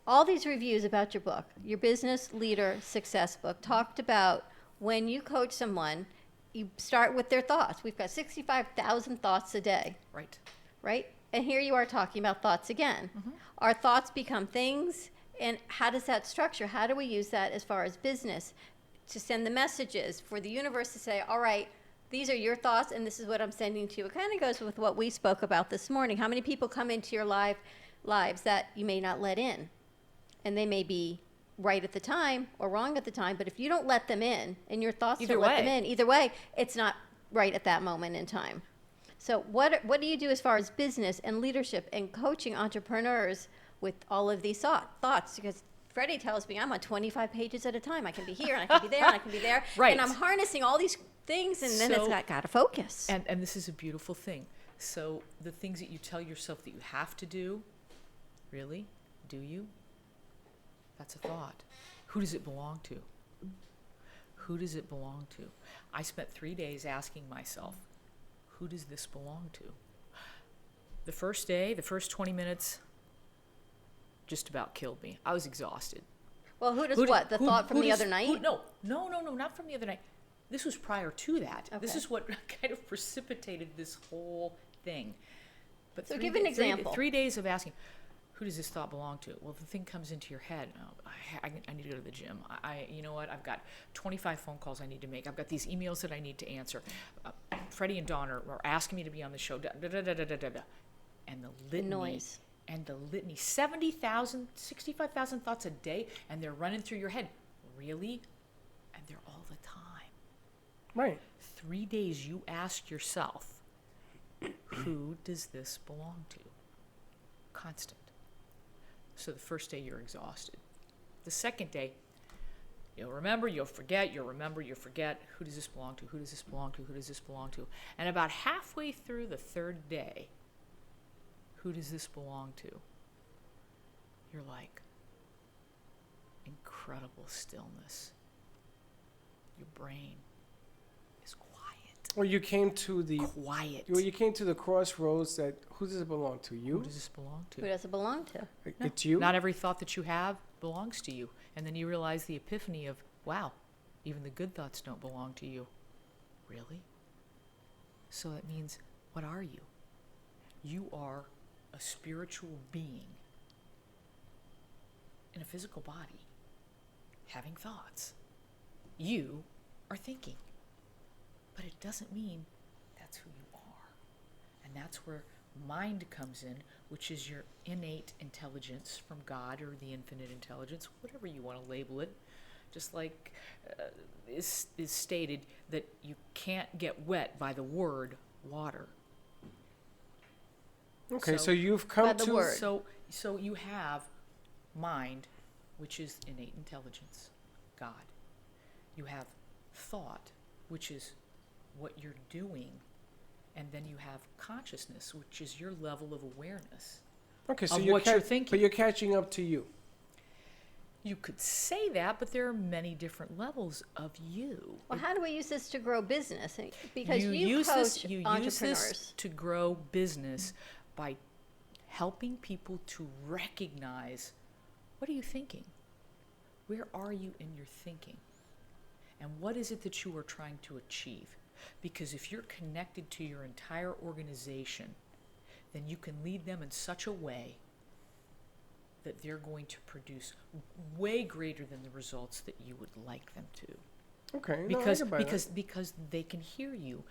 all these reviews about your book, your Business Leader Success book, talked about when you coach someone, you start with their thoughts. We've got 65,000 thoughts a day. Right. Right? And here you are talking about thoughts again. Mm-hmm. Our thoughts become things, and how does that structure? How do we use that as far as business to send the messages for the universe to say, all right, these are your thoughts, and this is what I'm sending to you. It kind of goes with what we spoke about this morning. How many people come into your lives that you may not let in? And they may be right at the time or wrong at the time, but if you don't let them in, and your thoughts don't let them in, either way, it's not right at that moment in time. So what do you do as far as business and leadership and coaching entrepreneurs with all of these thoughts? Because Freddie tells me I'm on 25 pages at a time. I can be here, and I can be there, and I can be there. Right. And I'm harnessing all these things, and then it's got to focus. And this is a beautiful thing. So the things that you tell yourself that you have to do, really, do you? That's a thought. Who does it belong to? Who does it belong to? I spent 3 days asking myself, who does this belong to? The first day, the first 20 minutes, just about killed me. I was exhausted. Well, the thought from the other night? No, not from the other night. This was prior to that. Okay. This is what kind of precipitated this whole thing. But so give an example. 3 days of asking, who does this thought belong to? Well, the thing comes into your head. Oh, I need to go to the gym. You know what? I've got 25 phone calls I need to make. I've got these emails that I need to answer. Freddie and Dawn are asking me to be on the show. And the litany. The noise. And the litany. 70,000, 65,000 thoughts a day, and they're running through your head. Really? And they're all the time. Right. 3 days you ask yourself, who does this belong to? Constant. So the first day you're exhausted. The second day, you'll remember, you'll forget, you'll remember, you'll forget. Who does this belong to? Who does this belong to? Who does this belong to? And about halfway through the third day, who does this belong to? You're like, incredible stillness. Your brain is quiet. Well, you came to the quiet. Well, you came to the crossroads that who does it belong to? You? Who does this belong to? Who does it belong to? No, it's you. Not every thought that you have belongs to you. And then you realize the epiphany of, wow, even the good thoughts don't belong to you. Really? So that means, what are you? You are a spiritual being in a physical body, having thoughts. You are thinking. But it doesn't mean that's who you are. And that's where mind comes in, which is your innate intelligence from God or the infinite intelligence, whatever you want to label it. Just like is stated that you can't get wet by the word water. Okay, so you've come to... So you have mind, which is innate intelligence. God. You have thought, which is what you're doing, and then you have consciousness, which is your level of awareness. Okay, so of you're what you're thinking. But you're catching up to you. You could say that, but there are many different levels of you. Well, how do we use this to grow business? Because you use coach this, you entrepreneurs. use this to grow business by helping people to recognize, what are you thinking? Where are you in your thinking? And what is it that you are trying to achieve? Because if you're connected to your entire organization, then you can lead them in such a way that they're going to produce way greater than the results that you would like them to. Okay. Because they can hear you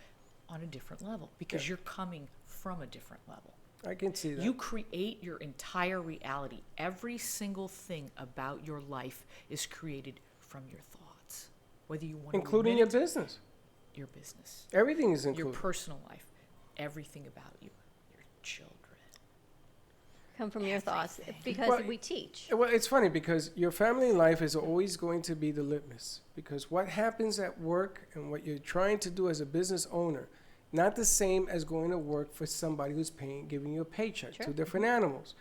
on a different level, because you're coming from a different level. I can see that. You create your entire reality. Every single thing about your life is created from your thoughts. Whether you want including your business. Your business. Everything is included. Your personal life. Everything about you. Your children. Come from your thoughts, because we teach. Well, it's funny because your family life is always going to be the litmus, because what happens at work and what you're trying to do as a business owner, not the same as going to work for somebody who's giving you a paycheck. Sure. Two different animals.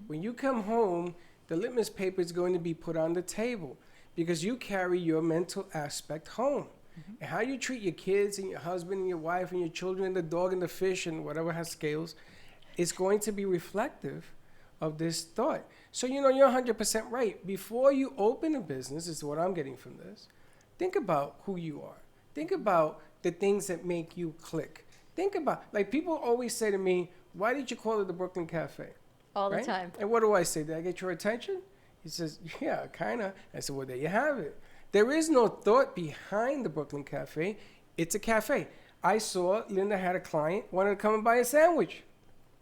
When you come home, the litmus paper is going to be put on the table because you carry your mental aspect home. And how you treat your kids and your husband and your wife and your children and the dog and the fish and whatever has scales is going to be reflective of this thought. So, you're 100% right. Before you open a business, is what I'm getting from this, think about who you are. Think about the things that make you click. Think about, like, people always say to me, why did you call it the Brooklyn Cafe? All the time. And what do I say? Did I get your attention? He says, yeah, kind of. I said, well, there you have it. There is no thought behind the Brooklyn Cafe. It's a cafe. I saw Linda had a client, wanted to come and buy a sandwich.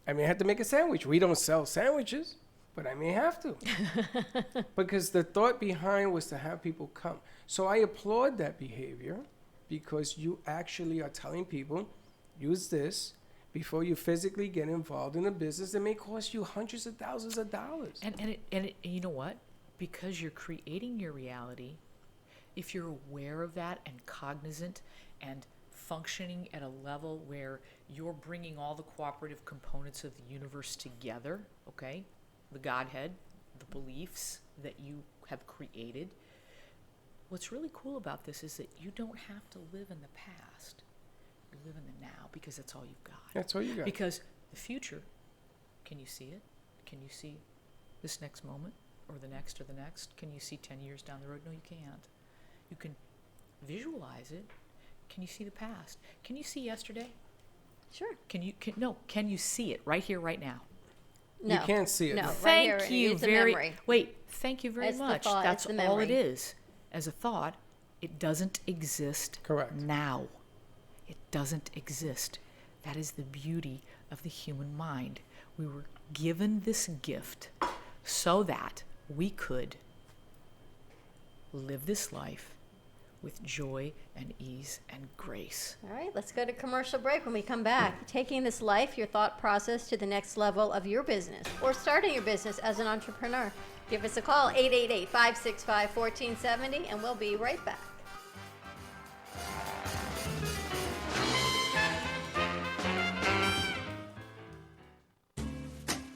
I had to make a sandwich. We don't sell sandwiches, but I may have to. Because the thought behind was to have people come. So I applaud that behavior, because you actually are telling people, use this before you physically get involved in a business that may cost you hundreds of thousands of dollars. And you know what? Because you're creating your reality, if you're aware of that and cognizant and functioning at a level where you're bringing all the cooperative components of the universe together, okay? The Godhead, the beliefs that you have created. What's really cool about this is that you don't have to live in the past. You live in the now, because that's all you've got. That's all you got. Because the future, can you see it? Can you see this next moment or the next or the next? Can you see 10 years down the road? No, you can't. You can visualize it. Can you see the past? Can you see yesterday? Sure. Can you see it right here, right now? No. You can't see it. No. No. Right Thank here, you it's a very memory. Wait, thank you very It's the much. thought, That's it's the all it memory. is. As a thought, it doesn't exist Correct. now. It doesn't exist. That is the beauty of the human mind. We were given this gift so that we could live this life with joy and ease and grace. All right, let's go to commercial break. When we come back, taking this life, your thought process to the next level of your business, or starting your business as an entrepreneur. Give us a call, 888-565-1470, and we'll be right back.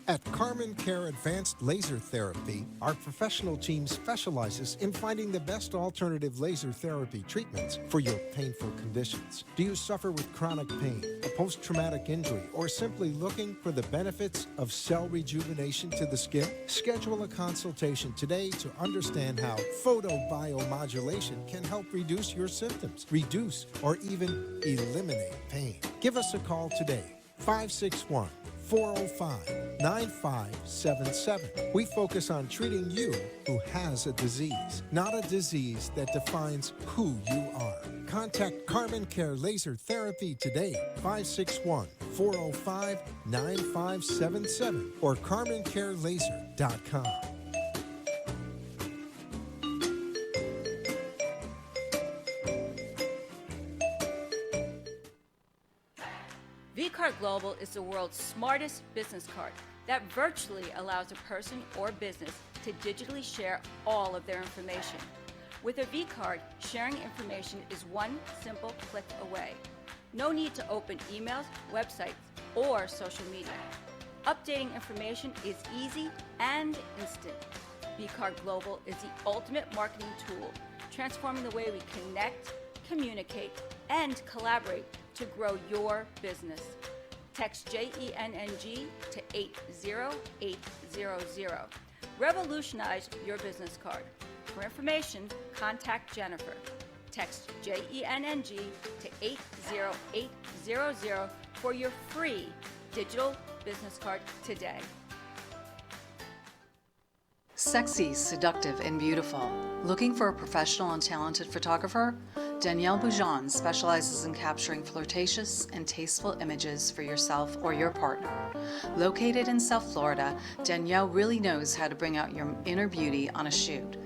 At Carmen Care Advanced Laser Therapy, our professional team specializes in finding the best alternative laser therapy treatments for your painful conditions. Do you suffer with chronic pain, a post-traumatic injury, or simply looking for the benefits of cell rejuvenation to the skin? Schedule a consultation today to understand how photobiomodulation can help reduce your symptoms, reduce or even eliminate pain. Give us a call today, 561-405-9577. We focus on treating you who has a disease, not a disease that defines who you are. Contact Carmen Care Laser Therapy today, 561-405-9577 or CarmenCareLaser.com. vCard Global is the world's smartest business card that virtually allows a person or business to digitally share all of their information. With a V-Card, sharing information is one simple click away. No need to open emails, websites, or social media. Updating information is easy and instant. V-Card Global is the ultimate marketing tool, transforming the way we connect, communicate, and collaborate to grow your business. Text JENNG to 80800. Revolutionize your business card. For information, contact Jennifer. Text JENNG to 80800 for your free digital business card today. Sexy, seductive, and beautiful. Looking for a professional and talented photographer? Danielle Boujon specializes in capturing flirtatious and tasteful images for yourself or your partner. Located in South Florida, Danielle really knows how to bring out your inner beauty on a shoot.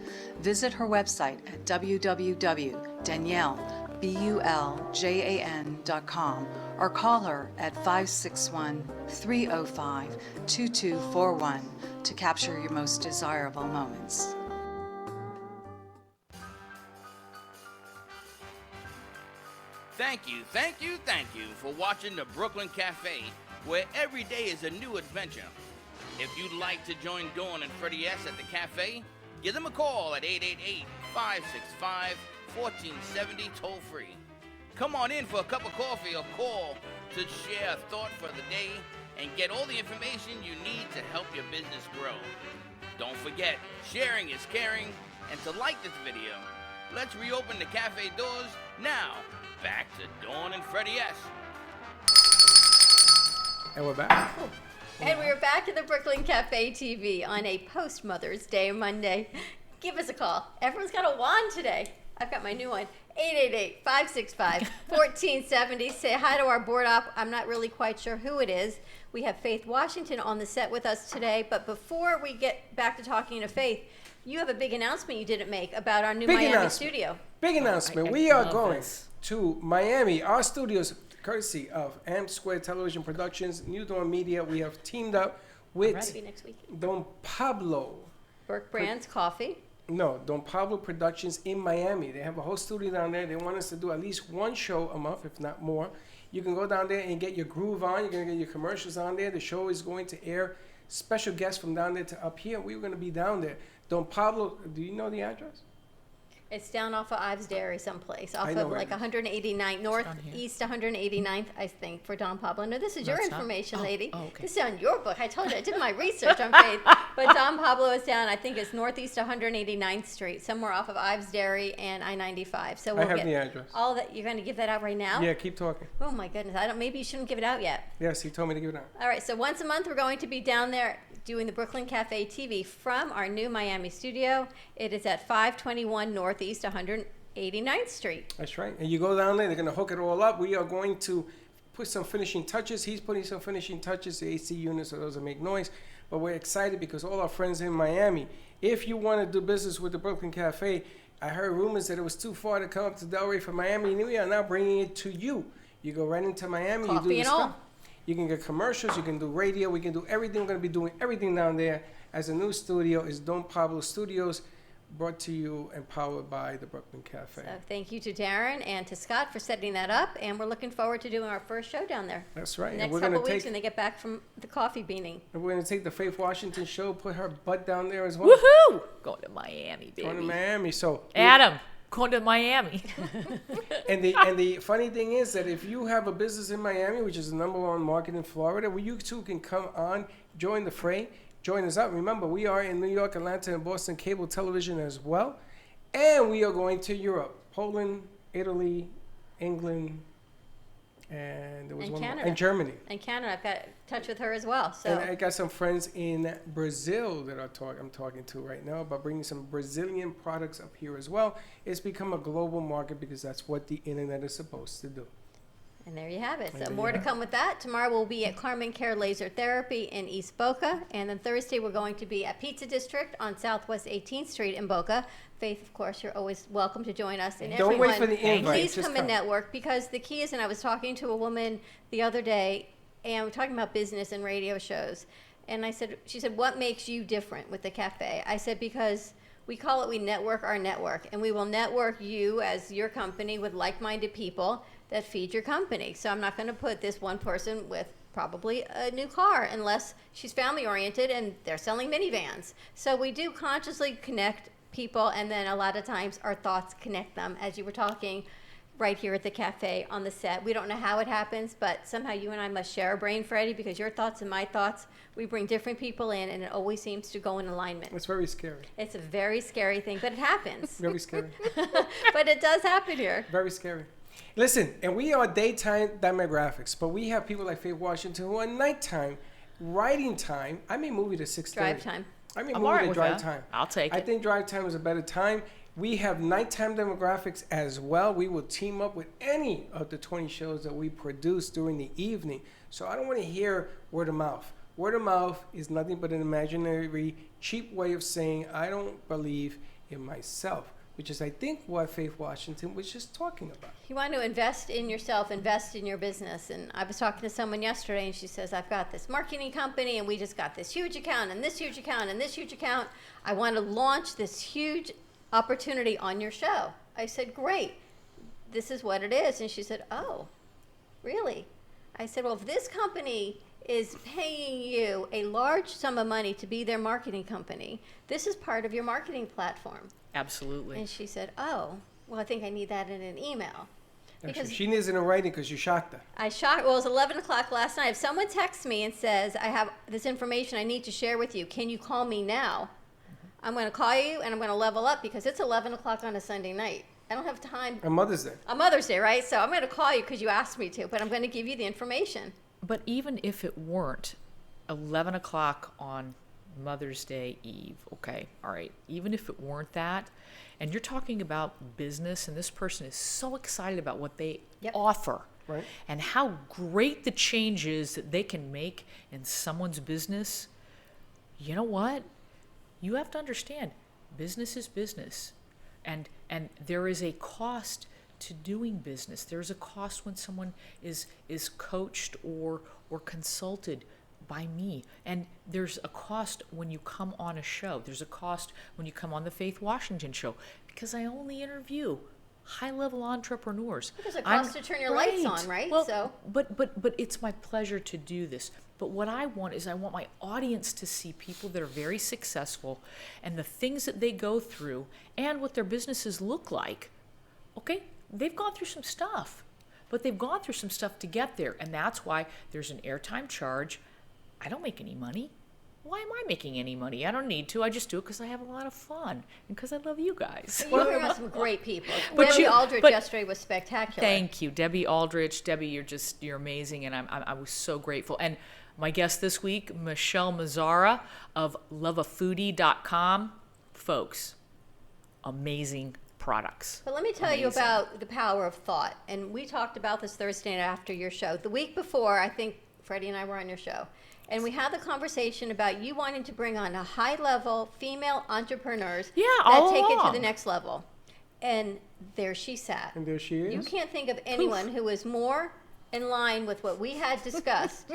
Visit her website at www.daniellebuljan.com or call her at 561-305-2241 to capture your most desirable moments. Thank you for watching the Brooklyn Cafe, where every day is a new adventure. If you'd like to join Dawn and Freddie S. at the cafe, give them a call at 888-565-1470 toll free. Come on in for a cup of coffee or call to share a thought for the day and get all the information you need to help your business grow. Don't forget, sharing is caring, and to like this video. Let's reopen the cafe doors now. Back to Dawn and Freddie S. And we're back. And we're back at the Brooklyn Cafe TV on a post-Mother's Day Monday. Give us a call. Everyone's got a wand today. I've got my new one. 888-565-1470. Say hi to our board op. I'm not really quite sure who it is. We have Faith Washington on the set with us today. But before we get back to talking to Faith, you have a big announcement you didn't make about our new Miami studio. Big announcement. We are going to Miami. Our studios, courtesy of Amp Square Television Productions, New Dawn Media. We have teamed up with Next week. Don Pablo. Burke Brands Coffee. No, Don Pablo Productions in Miami. They have a whole studio down there. They want us to do at least one show a month, if not more. You can go down there and get your groove on. You're going to get your commercials on there. The show is going to air. Special guests from down there to up here. We were going to be down there. Don Pablo, do you know the address? It's down off of Ives Dairy someplace, off I know of where like it is. 189th, northeast 189th, I think, for Don Pablo. No, this is your information, lady. This is on your book. I told you, I did my research on Faith. But Don Pablo is down, I think it's northeast 189th Street, somewhere off of Ives Dairy and I-95. So I have the address. All that. You're going to give that out right now? Yeah, keep talking. Oh my goodness, maybe you shouldn't give it out yet. Yes, he told me to give it out. All right, so once a month we're going to be down there doing the Brooklyn Cafe TV from our new Miami studio. It is at 521 Northeast 189th Street. That's right. And you go down there, they're going to hook it all up. We are going to put some finishing touches. He's putting some finishing touches, the AC units, so those that make noise. But we're excited because all our friends in Miami, if you want to do business with the Brooklyn Cafe, I heard rumors that it was too far to come up to Delray from Miami, and we are now bringing it to you. You go right into Miami, you do Coffee your and stuff. all. You can get commercials, you can do radio, we can do everything. We're going to be doing everything down there as a new studio. Is Don Pablo Studios, brought to you and powered by the Brooklyn Cafe. So thank you to Darren and to Scott for setting that up, and we're looking forward to doing our first show down there. That's right. And Next we're couple gonna weeks take- when they get back from the coffee beaning. And we're going to take the Faith Washington show, put her butt down there as well. Woohoo! Going to Miami, baby. Going to Miami. So Adam, going to Miami. And the funny thing is that if you have a business in Miami, which is the #1 market in Florida, where you too can come on, join the fray, join us up. Remember, we are in New York, Atlanta, and Boston cable television as well. And we are going to Europe, Poland, Italy, England, and there was And one more, Canada. and Germany. And Canada, I've got in touch with her as well. So And I got some friends in Brazil that I'm talking to right now about bringing some Brazilian products up here as well. It's become a global market because that's what the internet is supposed to do. And there you have it. There So you more to have come with that. Tomorrow we'll be at Carmen Care Laser Therapy in East Boca. And then Thursday we're going to be at Pizza District on Southwest 18th Street in Boca. Faith, of course, you're always welcome to join us. And Don't wait everyone, for the invite, please just come and come. network, because the key is, and I was talking to a woman the other day, and we're talking about business and radio shows. And she said, what makes you different with the cafe? I said, because We call it We Network Our Network, and we will network you as your company with like-minded people that feed your company. So I'm not going to put this one person with probably a new car unless she's family-oriented and they're selling minivans. So we do consciously connect people, and then a lot of times our thoughts connect them, as you were talking right here at the cafe on the set. We don't know how it happens, but somehow you and I must share a brain, Freddie, because your thoughts and my thoughts, we bring different people in, and it always seems to go in alignment. It's very scary. It's a very scary thing, but it happens. Very scary. But it does happen here. Very scary. Listen, and we are daytime demographics, but we have people like Faith Washington who are nighttime, writing time. I may move you to 6:30. Drive time. I may I'm move all right you to with drive that. time. I'll take I it. think drive time is a better time. We have nighttime demographics as well. We will team up with any of the 20 shows that we produce during the evening. So I don't want to hear word of mouth. Word of mouth is nothing but an imaginary, cheap way of saying I don't believe in myself, which is, I think, what Faith Washington was just talking about. You want to invest in yourself, invest in your business. And I was talking to someone yesterday, and she says, I've got this marketing company, and we just got this huge account, and this huge account, and this huge account. I want to launch this huge opportunity on your show. I said, great. This is what it is. And she said, oh, really? I said, well, if this company is paying you a large sum of money to be their marketing company, this is part of your marketing platform. Absolutely. And she said, oh, well, I think I need that in an email. Actually, she needs it in writing because you shocked her. Well, it was 11 o'clock last night. If someone texts me and says, I have this information I need to share with you, can you call me now? I'm going to call you, and I'm going to level up because it's 11 o'clock on a Sunday night. I don't have time. On Mother's Day. On Mother's Day, right? So I'm going to call you because you asked me to, but I'm going to give you the information. But even if it weren't 11 o'clock on Mother's Day Eve, okay, all right, even if it weren't that, and you're talking about business, and this person is so excited about what they offer, right, and how great the change is that they can make in someone's business, you know what? You have to understand, business is business, and there is a cost to doing business. There's a cost when someone is coached or consulted by me, and there's a cost when you come on a show. There's a cost when you come on the Faith Washington show, because I only interview high-level entrepreneurs. There's a cost to turn your lights on, right? Well, So, but it's my pleasure to do this. But what I want is I want my audience to see people that are very successful and the things that they go through and what their businesses look like. Okay, they've gone through some stuff, but they've gone through some stuff to get there, and that's why there's an airtime charge. I don't make any money. Why am I making any money? I don't need to. I just do it because I have a lot of fun and because I love you guys. you bring on some great people. But Debbie you- Aldrich but- yesterday was spectacular. Thank you, Debbie Aldrich. Debbie, you're amazing, and I was so grateful. And my guest this week, Michelle Mazzara of loveafoodie.com. Folks, amazing products. But let me tell you Amazing. about the power of thought. And we talked about this Thursday night after your show. The week before, I think Freddie and I were on your show. And we had the conversation about you wanting to bring on a high-level female entrepreneurs that all take it to along. the next level. And there she sat. And there she is. You can't think of anyone who was more in line with what we had discussed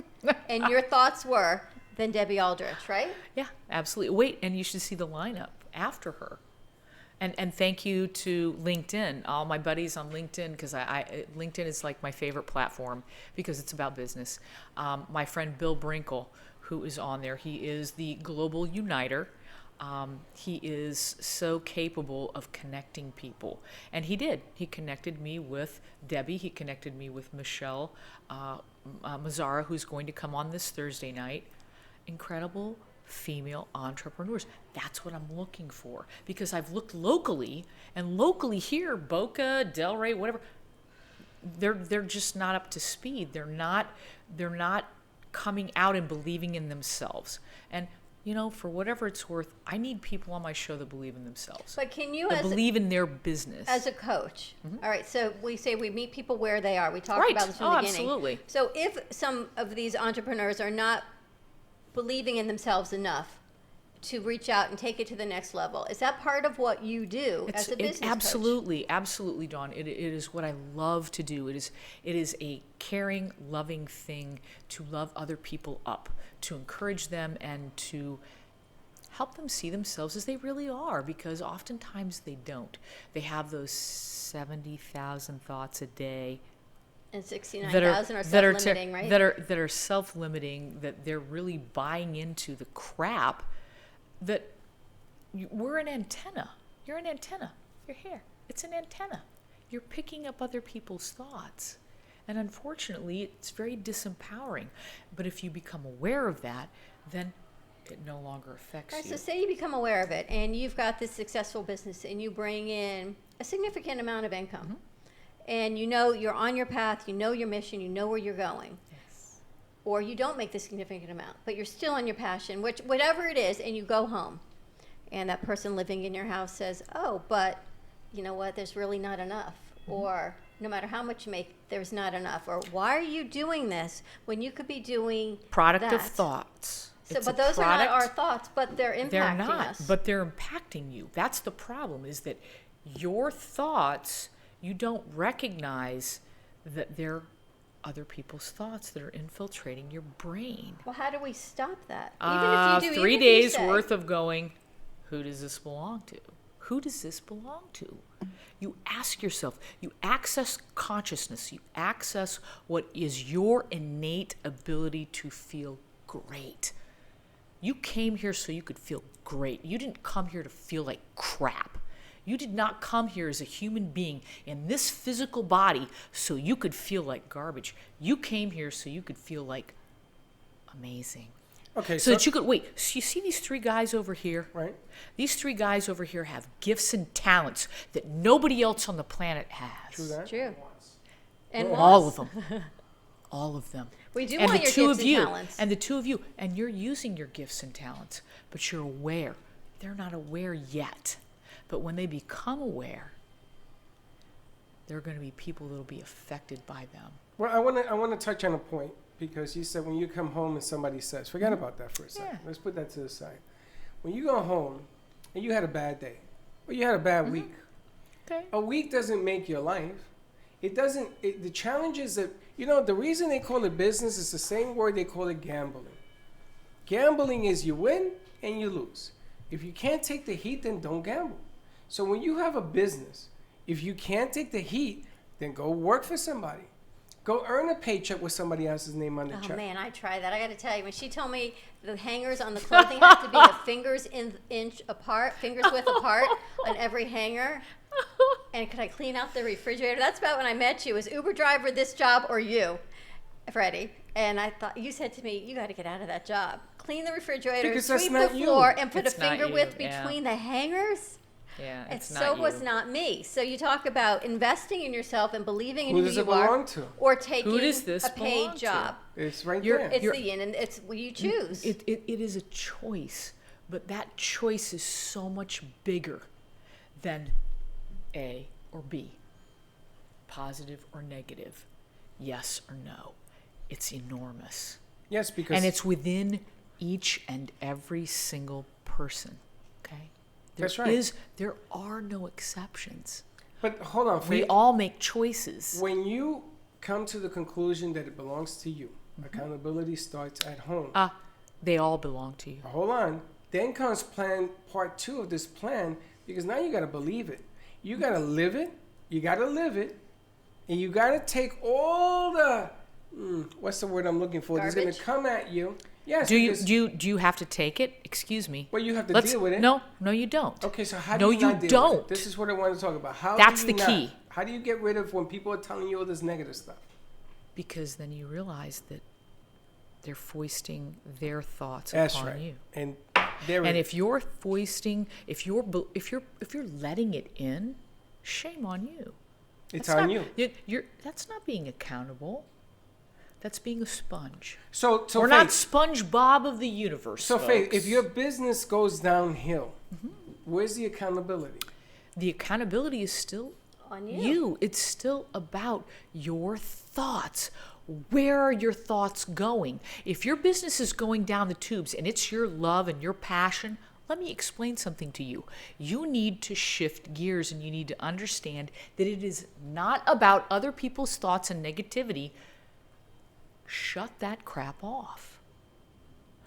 and your thoughts were than Debbie Aldrich, right? Yeah, absolutely. Wait, and you should see the lineup after her. And thank you to LinkedIn, all my buddies on LinkedIn, because LinkedIn is like my favorite platform because it's about business. My friend Bill Brinkle, who is on there, he is the global uniter. He is so capable of connecting people. And he did. He connected me with Debbie. He connected me with Michelle Mazzara, who's going to come on this Thursday night. Incredible female entrepreneurs. That's what I'm looking for, because I've looked locally, and locally here, Boca, Delray, whatever, they're just not up to speed. They're not coming out and believing in themselves. And you know, for whatever it's worth, I need people on my show that believe in themselves. But can you, that as believe in their business. As a coach, all right, so we say we meet people where they are. We talked Right. about this from the beginning. Absolutely. So if some of these entrepreneurs are not believing in themselves enough to reach out and take it to the next level, is that part of what you do as a business coach? Absolutely, Dawn. It is what I love to do. It is a caring, loving thing to love other people up, to encourage them, and to help them see themselves as they really are, because oftentimes they don't. They have those 70,000 thoughts a day. And 69,000 are self-limiting, right? That are self-limiting, that they're really buying into the crap that we're an antenna. You're an antenna. Your hair, it's an antenna. You're picking up other people's thoughts. And unfortunately, it's very disempowering. But if you become aware of that, then it no longer affects Right, you. so say you become aware of it and you've got this successful business and you bring in a significant amount of income. And you know you're on your path, you know your mission, you know where you're going. Yes. Or you don't make the significant amount, but you're still on your passion, whatever it is, and you go home. And that person living in your house says, oh, but you know what, there's really not enough. Or no matter how much you make, there's not enough. Or why are you doing this when you could be doing Product that? of thoughts. So, It's but a those are not product. our thoughts, but they're impacting They're not, us. but they're impacting you. That's the problem, is that your thoughts, you don't recognize that they're other people's thoughts that are infiltrating your brain. Well, how do we stop that? Even if you do, 3 even if you days say- worth of going, who does this belong to? Who does this belong to? You ask yourself, you access consciousness, you access what is your innate ability to feel great. You came here so you could feel great. You didn't come here to feel like crap. You did not come here as a human being in this physical body so you could feel like garbage. You came here so you could feel like amazing. Okay, So that you could, wait, so you see these 3 guys over here? Right. These 3 guys over here have gifts and talents that nobody else on the planet has. True that. True. And All wants. of them. All of them. We do and want the your two gifts of and you, talents. And the 2 of you, and you're using your gifts and talents, but you're aware. They're not aware yet. But when they become aware, there are going to be people that will be affected by them. Well, I want to touch on a point, because you said when you come home and somebody says, forget about that for a second. Yeah. Let's put that to the side. When you go home and you had a bad day, or you had a bad week, Okay. a week doesn't make your life. It doesn't. The challenge is that, the reason they call it business is the same word they call it gambling. Gambling is you win and you lose. If you can't take the heat, then don't gamble. So when you have a business, if you can't take the heat, then go work for somebody. Go earn a paycheck with somebody else's name on the Oh check. man, I tried that. I got to tell you, when she told me the hangers on the clothing have to be a fingers width apart on every hanger, and could I clean out the refrigerator? That's about when I met you. Was Uber driver this job or you, Freddie? And I thought you said to me, you got to get out of that job. Clean the refrigerator, Because that's sweep not the you. floor, and put It's a not finger you, width yeah. between the hangers. Yeah, And it's so not was you. not me. So you talk about investing in yourself and believing in Who who does you it belong are, to? or taking Who does this a paid belong to? job. It's right You're- there. It's the yin, and it's you choose. It is a choice, but that choice is so much bigger than A or B, positive or negative, yes or no. It's enormous. Yes, because And it's within each and every single person, okay? That's right. There are no exceptions. But hold on, We Faith. all make choices. When you come to the conclusion that it belongs to you, accountability starts at home. They all belong to you. Hold on. Then comes part 2 of this plan, because now you got to believe it. You got to live it. You got to live it. And you got to take all the, what's the word I'm looking for? That's going Garbage? to come at you. Yes. Do because- you have to take it? Excuse me. Well, you have to Let's- deal with it. No, you don't. Okay, so how do No, you not you deal with it? don't. This is what I want to talk about. How That's do you the not? key. How do you get rid of when people are telling you all this negative stuff? Because then you realize that they're foisting their thoughts That's upon right. you. And if you're foisting, if you're letting it in, shame on you. It's That's on not- you. That's not being accountable. That's being a sponge. So We're not SpongeBob of the universe. So, Faith, folks. if your business goes downhill, where's the accountability? The accountability is still On you. It's still about your thoughts. Where are your thoughts going? If your business is going down the tubes and it's your love and your passion, let me explain something to you. You need to shift gears, and you need to understand that it is not about other people's thoughts and negativity. Shut that crap off.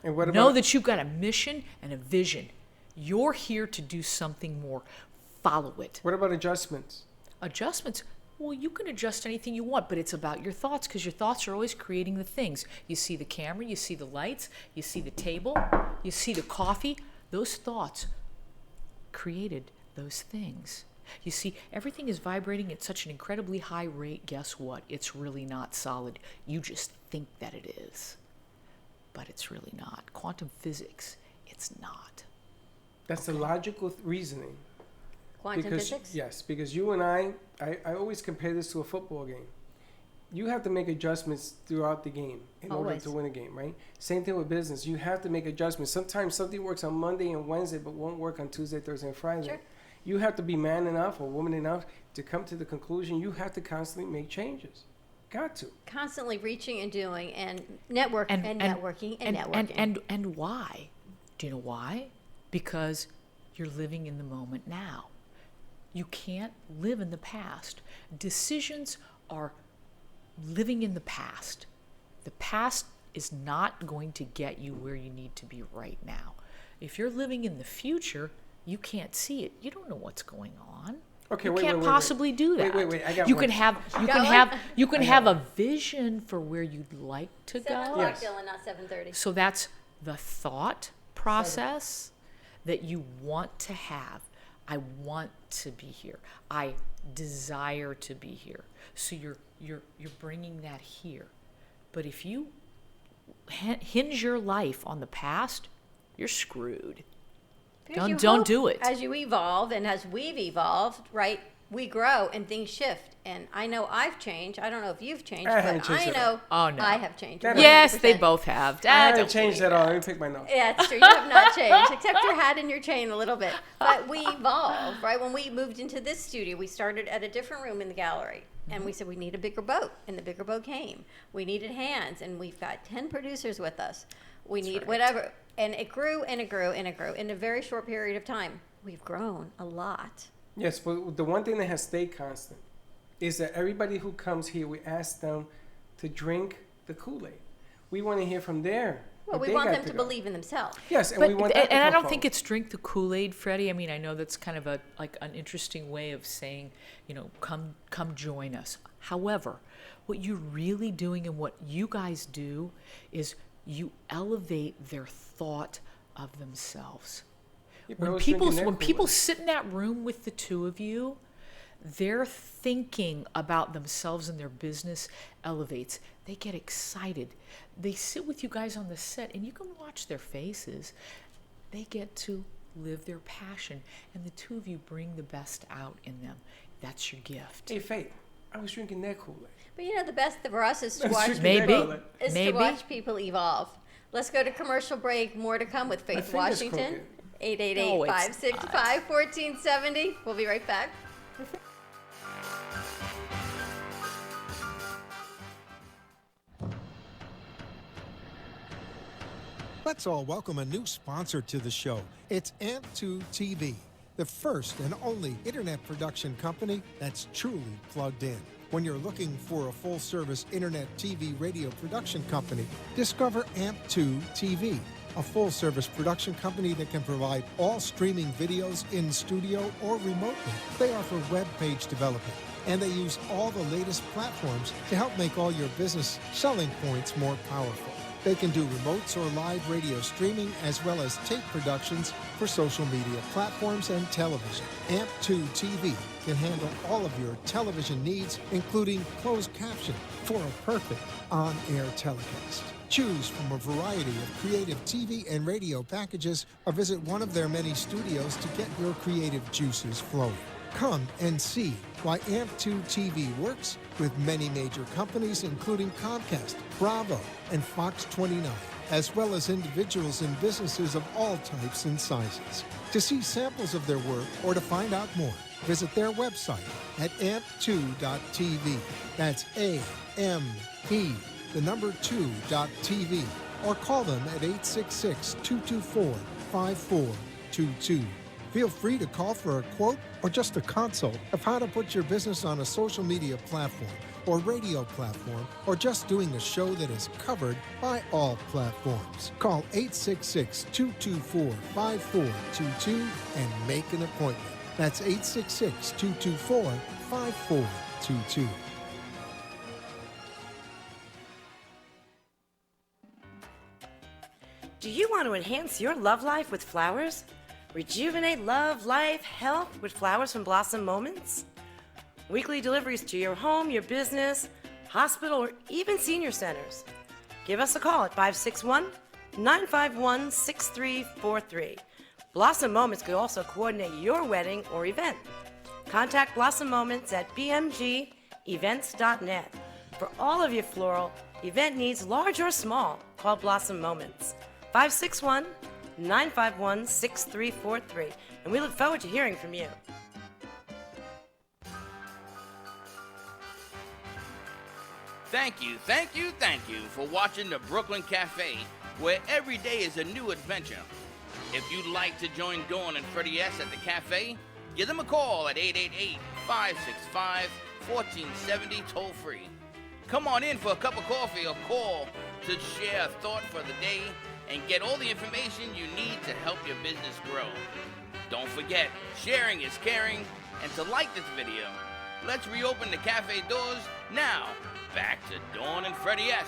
And what Know about- that you've got a mission and a vision. You're here to do something more. Follow it. What about adjustments? Adjustments. Well, you can adjust anything you want, but it's about your thoughts, because your thoughts are always creating the things. You see the camera, you see the lights, you see the table, you see the coffee. Those thoughts created those things. You see, everything is vibrating at such an incredibly high rate. Guess what? It's really not solid. You just think that it is, but it's really not. Quantum physics, it's not. That's the logical reasoning. Quantum physics? Yes, because you and I always compare this to a football game. You have to make adjustments throughout the game in order Always. to win a game, right? Same thing with business. You have to make adjustments. Sometimes something works on Monday and Wednesday, but won't work on Tuesday, Thursday, and Friday. Sure. You have to be man enough or woman enough to come to the conclusion you have to constantly make changes. Got to. Constantly reaching and doing and networking and networking. And why? Do you know why? Because you're living in the moment now. You can't live in the past. Decisions are living in the past. The past is not going to get you where you need to be right now. If you're living in the future, you can't see it. You don't know what's going on. Okay, you wait, can't wait, possibly do that. Wait, I got you one. can have you can have a vision for where you'd like to 7 go. o'clock, Dylan, not 7:30. So that's the thought process that you want to have. I want to be here. I desire to be here. So you're bringing that here. But if you hinge your life on the past, you're screwed. Because you Don't hope do it. As you evolve and as we've evolved, right, we grow and things shift. And I know I've changed. I don't know if you've changed, I haven't but changed I at know all. Oh, no. I have changed. Yes, they 100%. both have. I haven't Don't changed believe at all. that. Let me pick my nose. Yeah, it's true. You have not changed, except your hat and your chain a little bit. But we evolved, right? When we moved into this studio, we started at a different room in the gallery. And we said, we need a bigger boat. And the bigger boat came. We needed hands. And we've got 10 producers with us. We need whatever. And it grew and it grew and it grew in a very short period of time. We've grown a lot. Yes, but the one thing that has stayed constant is that everybody who comes here, we ask them to drink the Kool-Aid. We want to hear from there. Well, we want them to believe in themselves. Yes, and But, we want that to and I come don't forward. think it's drink the Kool-Aid, Freddie. I mean, I know that's kind of an interesting way of saying, come join us. However, what you're really doing and what you guys do is you elevate their thought of themselves. Yeah, but I When was drinking their people Kool-Aid. sit in that room with the two of you, their thinking about themselves and their business elevates. They get excited. They sit with you guys on the set, and you can watch their faces. They get to live their passion, and the two of you bring the best out in them. That's your gift. Hey, Faith, I was drinking their Kool-Aid. But the best for us is to Let's watch drink Maybe. their Kool-Aid. is Maybe. to watch people evolve. Let's go to commercial break. More to come with Faith fingers Washington. crooked. 888-565-1470. We'll be right back. Let's all welcome a new sponsor to the show. It's AMP2 TV, the first and only internet production company that's truly plugged in. When you're looking for a full-service internet TV radio production company, discover AMP2 TV, a full-service production company that can provide all streaming videos in studio or remotely. They offer web page development, and they use all the latest platforms to help make all your business selling points more powerful. They can do remotes or live radio streaming as well as tape productions for social media platforms and television. AMP2 TV can handle all of your television needs, including closed caption for a perfect on-air telecast. Choose from a variety of creative TV and radio packages or visit one of their many studios to get your creative juices flowing. Come and see why AMP2 TV works with many major companies, including Comcast, Bravo, and Fox 29, as well as individuals and businesses of all types and sizes. To see samples of their work or to find out more, visit their website at amp2.tv. That's AMP2.tv, or call them at 866-224-5422. Feel free to call for a quote or just a consult of how to put your business on a social media platform or radio platform, or just doing a show that is covered by all platforms. Call 866-224-5422 and make an appointment. That's 866-224-5422. Do you want to enhance your love life with flowers? Rejuvenate love, life, health with flowers from Blossom Moments? Weekly deliveries to your home, your business, hospital, or even senior centers. Give us a call at 561-951-6343. Blossom Moments could also coordinate your wedding or event. Contact Blossom Moments at bmgevents.net. For all of your floral event needs, large or small, call Blossom Moments. 561-951-6343. And we look forward to hearing from you. Thank you for watching the Brooklyn Cafe, where every day is a new adventure. If you'd like to join Dawn and Freddie S. at the cafe, give them a call at 888-565-1470 toll free. Come on in for a cup of coffee or call to share a thought for the day and get all the information you need to help your business grow. Don't forget, sharing is caring, and to like this video. Let's reopen the cafe doors now. Back to Dawn and Freddie S.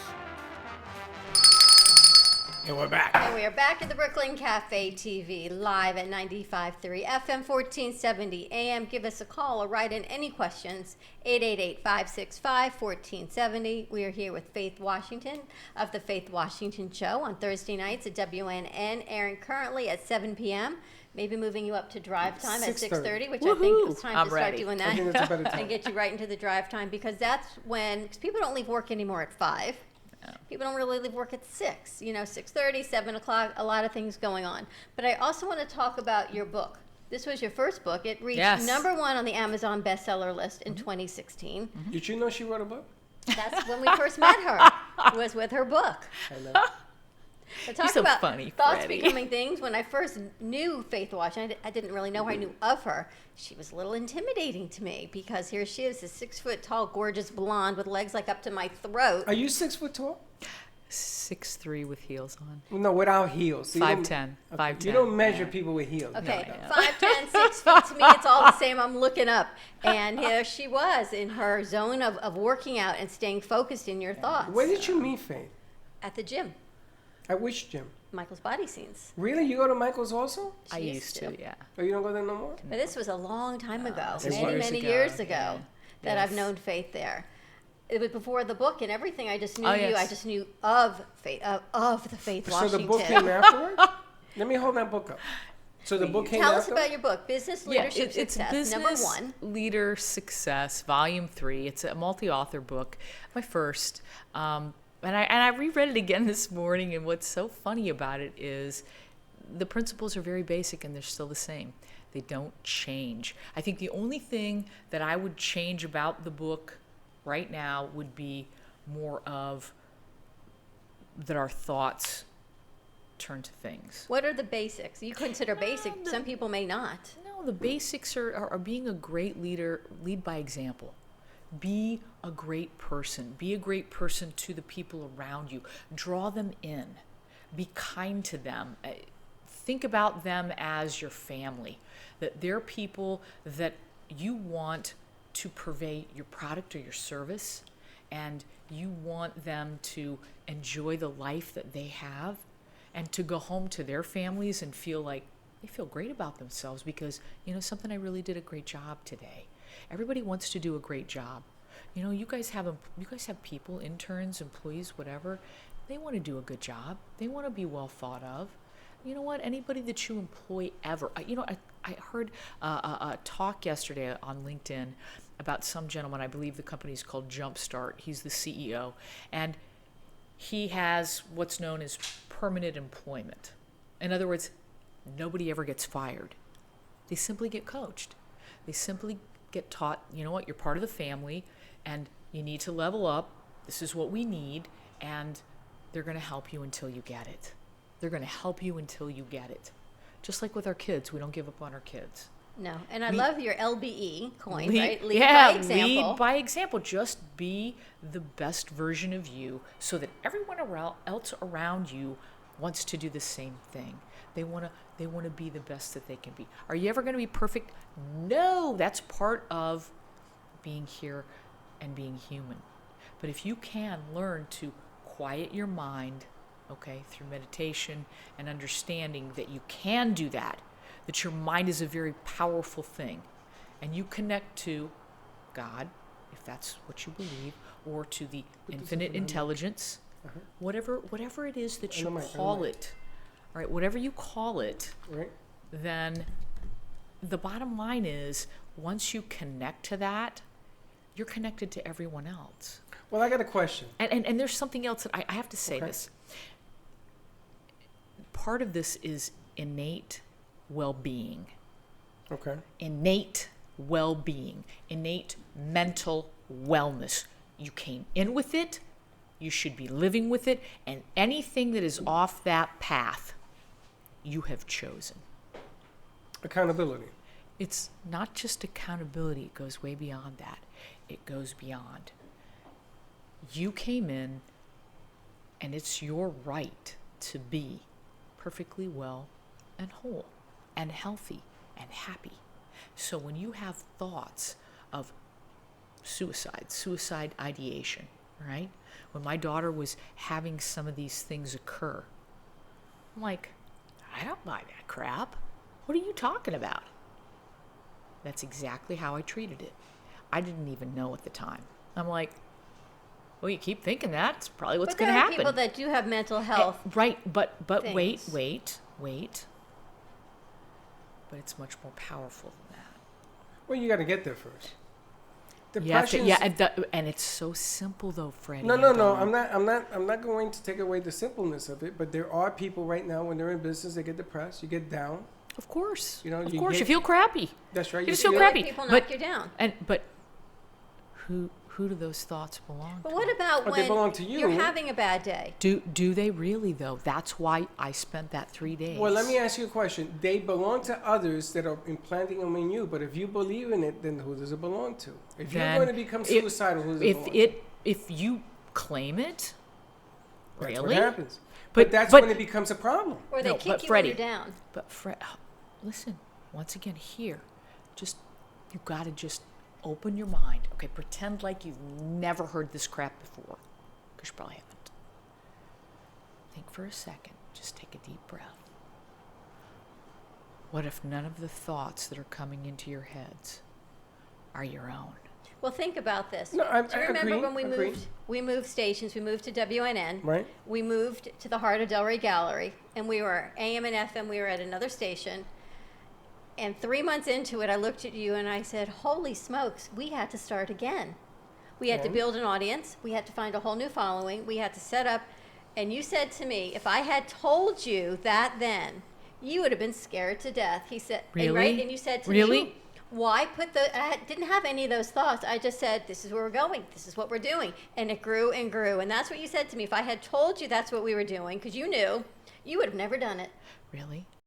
And we're back. And we are back at the Brooklyn Cafe TV, live at 95.3 FM 1470 AM. Give us a call or write in any questions, 888-565-1470. We are here with Faith Washington of the Faith Washington Show on Thursday nights at WNN, airing currently at 7 p.m. Maybe moving you up to drive time at 6:30, which I think it's time to start doing that. I think that's a better time. And get you right into the drive time, because that's when, because people don't leave work anymore at 5. People don't really leave work at 6, 6:30, 7 o'clock, a lot of things going on. But I also want to talk about your book. This was your first book. It reached number 1 on the Amazon bestseller list in 2016. Did you know she wrote a book? That's when we first met her, was with her book. I know. But talk so about funny, thoughts Freddie. becoming things. When I first knew Faith Washington, I didn't really know her. I knew of her. She was a little intimidating to me, because here she is, a 6-foot-tall, gorgeous blonde with legs like up to my throat. Are you 6 foot tall? 6'3" with heels on. No, without heels. So 5'10". 5'10". You don't measure people with heels. Okay, No. 5'10", 6 feet, to me it's all the same. I'm looking up. And here she was in her zone of working out and staying focused in your thoughts. Where did you meet Faith? At the gym. At which gym? Michael's Body Scenes. Really? You go to Michael's also? I used to, yeah. Oh, you don't go there no more? But this was a long time ago, It was. many years ago, that I've known Faith there. It was before the book and everything. I just knew you. I just knew of Faith, of the Faith Washington. So the book came afterward? Let me hold that book up. So the book came Tell after? us about your book, Business Leadership Success, it's number Business 1. Leader Success, Volume 3. It's a multi-author book, my first. And I reread it again this morning, and what's so funny about it is the principles are very basic and they're still the same. They don't change. I think the only thing that I would change about the book right now would be more of that our thoughts turn to things. What are the basics? You consider basic. Some people may not. No, the basics are being a great leader, lead by example. Be a great person. Be a great person to the people around you. Draw them in. Be kind to them. Think about them as your family. That they're people that you want to purvey your product or your service, and you want them to enjoy the life that they have, and to go home to their families and feel like they feel great about themselves because, something, I really did a great job today. Everybody wants to do a great job. You guys have people, interns, employees, whatever. They want to do a good job. They want to be well thought of. You know what? Anybody that you employ ever. I heard a talk yesterday on LinkedIn about some gentleman. I believe the company is called Jumpstart. He's the CEO, and he has what's known as permanent employment. In other words, nobody ever gets fired. They simply get coached. They simply get taught, you know what, you're part of the family and you need to level up. This is what we need, and they're going to help you until you get it. They're going to help you until you get it. Just like with our kids, we don't give up on our kids. No, and I love your LBE coin, right? Lead by example. Lead by example. Just be the best version of you so that everyone else around you wants to do the same thing. They want to be the best that they can be. Are you ever going to be perfect? No, that's part of being here and being human. But if you can learn to quiet your mind, okay, through meditation and understanding that you can do that your mind is a very powerful thing, and you connect to God, if that's what you believe, or to the infinite intelligence, whatever it is that you call it, all right, whatever you call it, then the bottom line is, once you connect to that, you're connected to everyone else. Well, I got a question. And there's something else that I have to say this. Part of this is innate well-being. Okay. Innate well-being, innate mental wellness. You came in with it, you should be living with it, and anything that is off that path, you have chosen. Accountability. It's not just accountability, it goes way beyond that. It goes beyond. You came in, and it's your right to be perfectly well and whole and healthy and happy. So when you have thoughts of suicide ideation, right? When my daughter was having some of these things occur, I'm like, I don't buy that crap. What are you talking about? That's exactly how I treated it. I didn't even know at the time. I'm like, well, you keep thinking that, it's probably what's going to happen. But there are people that do have mental health. Right, but things. wait. But it's much more powerful than that. Well, you got to get there first. And it's so simple though, Freddie. No. I'm not going to take away the simpleness of it. But there are people right now when they're in business, they get depressed. You get down. Of course. You know. You feel crappy. That's right. You just feel crappy. People knock you down. But who do those thoughts belong to? But what about when they belong to you. You're having a bad day? Do they really though? That's why I spent that 3 days. Well, let me ask you a question. They belong to others that are implanting them in you. But if you believe in it, then who does it belong to? If you're going to become suicidal, who does it belong to? If you claim it, that's really? what happens. But that's when it becomes a problem. Or they kick you when you're down. But listen, once again, here, you got to just open your mind. Okay, pretend like you've never heard this crap before, because you probably haven't. Think for a second. Just take a deep breath. What if none of the thoughts that are coming into your heads are your own? Well, think about this. No, Do you remember when we moved stations? We moved to WNN. Right. We moved to the heart of Delray Gallery, and we were AM and FM. We were at another station. And 3 months into it, I looked at you and I said, holy smokes, we had to start again. We had to build an audience. We had to find a whole new following. We had to set up. And you said to me, if I had told you that then, you would have been scared to death. He said, really? Right? And you said to me, why put I didn't have any of those thoughts. I just said, this is where we're going. This is what we're doing. And it grew and grew. And that's what you said to me. If I had told you that's what we were doing, because you knew, you would have never done it. Really?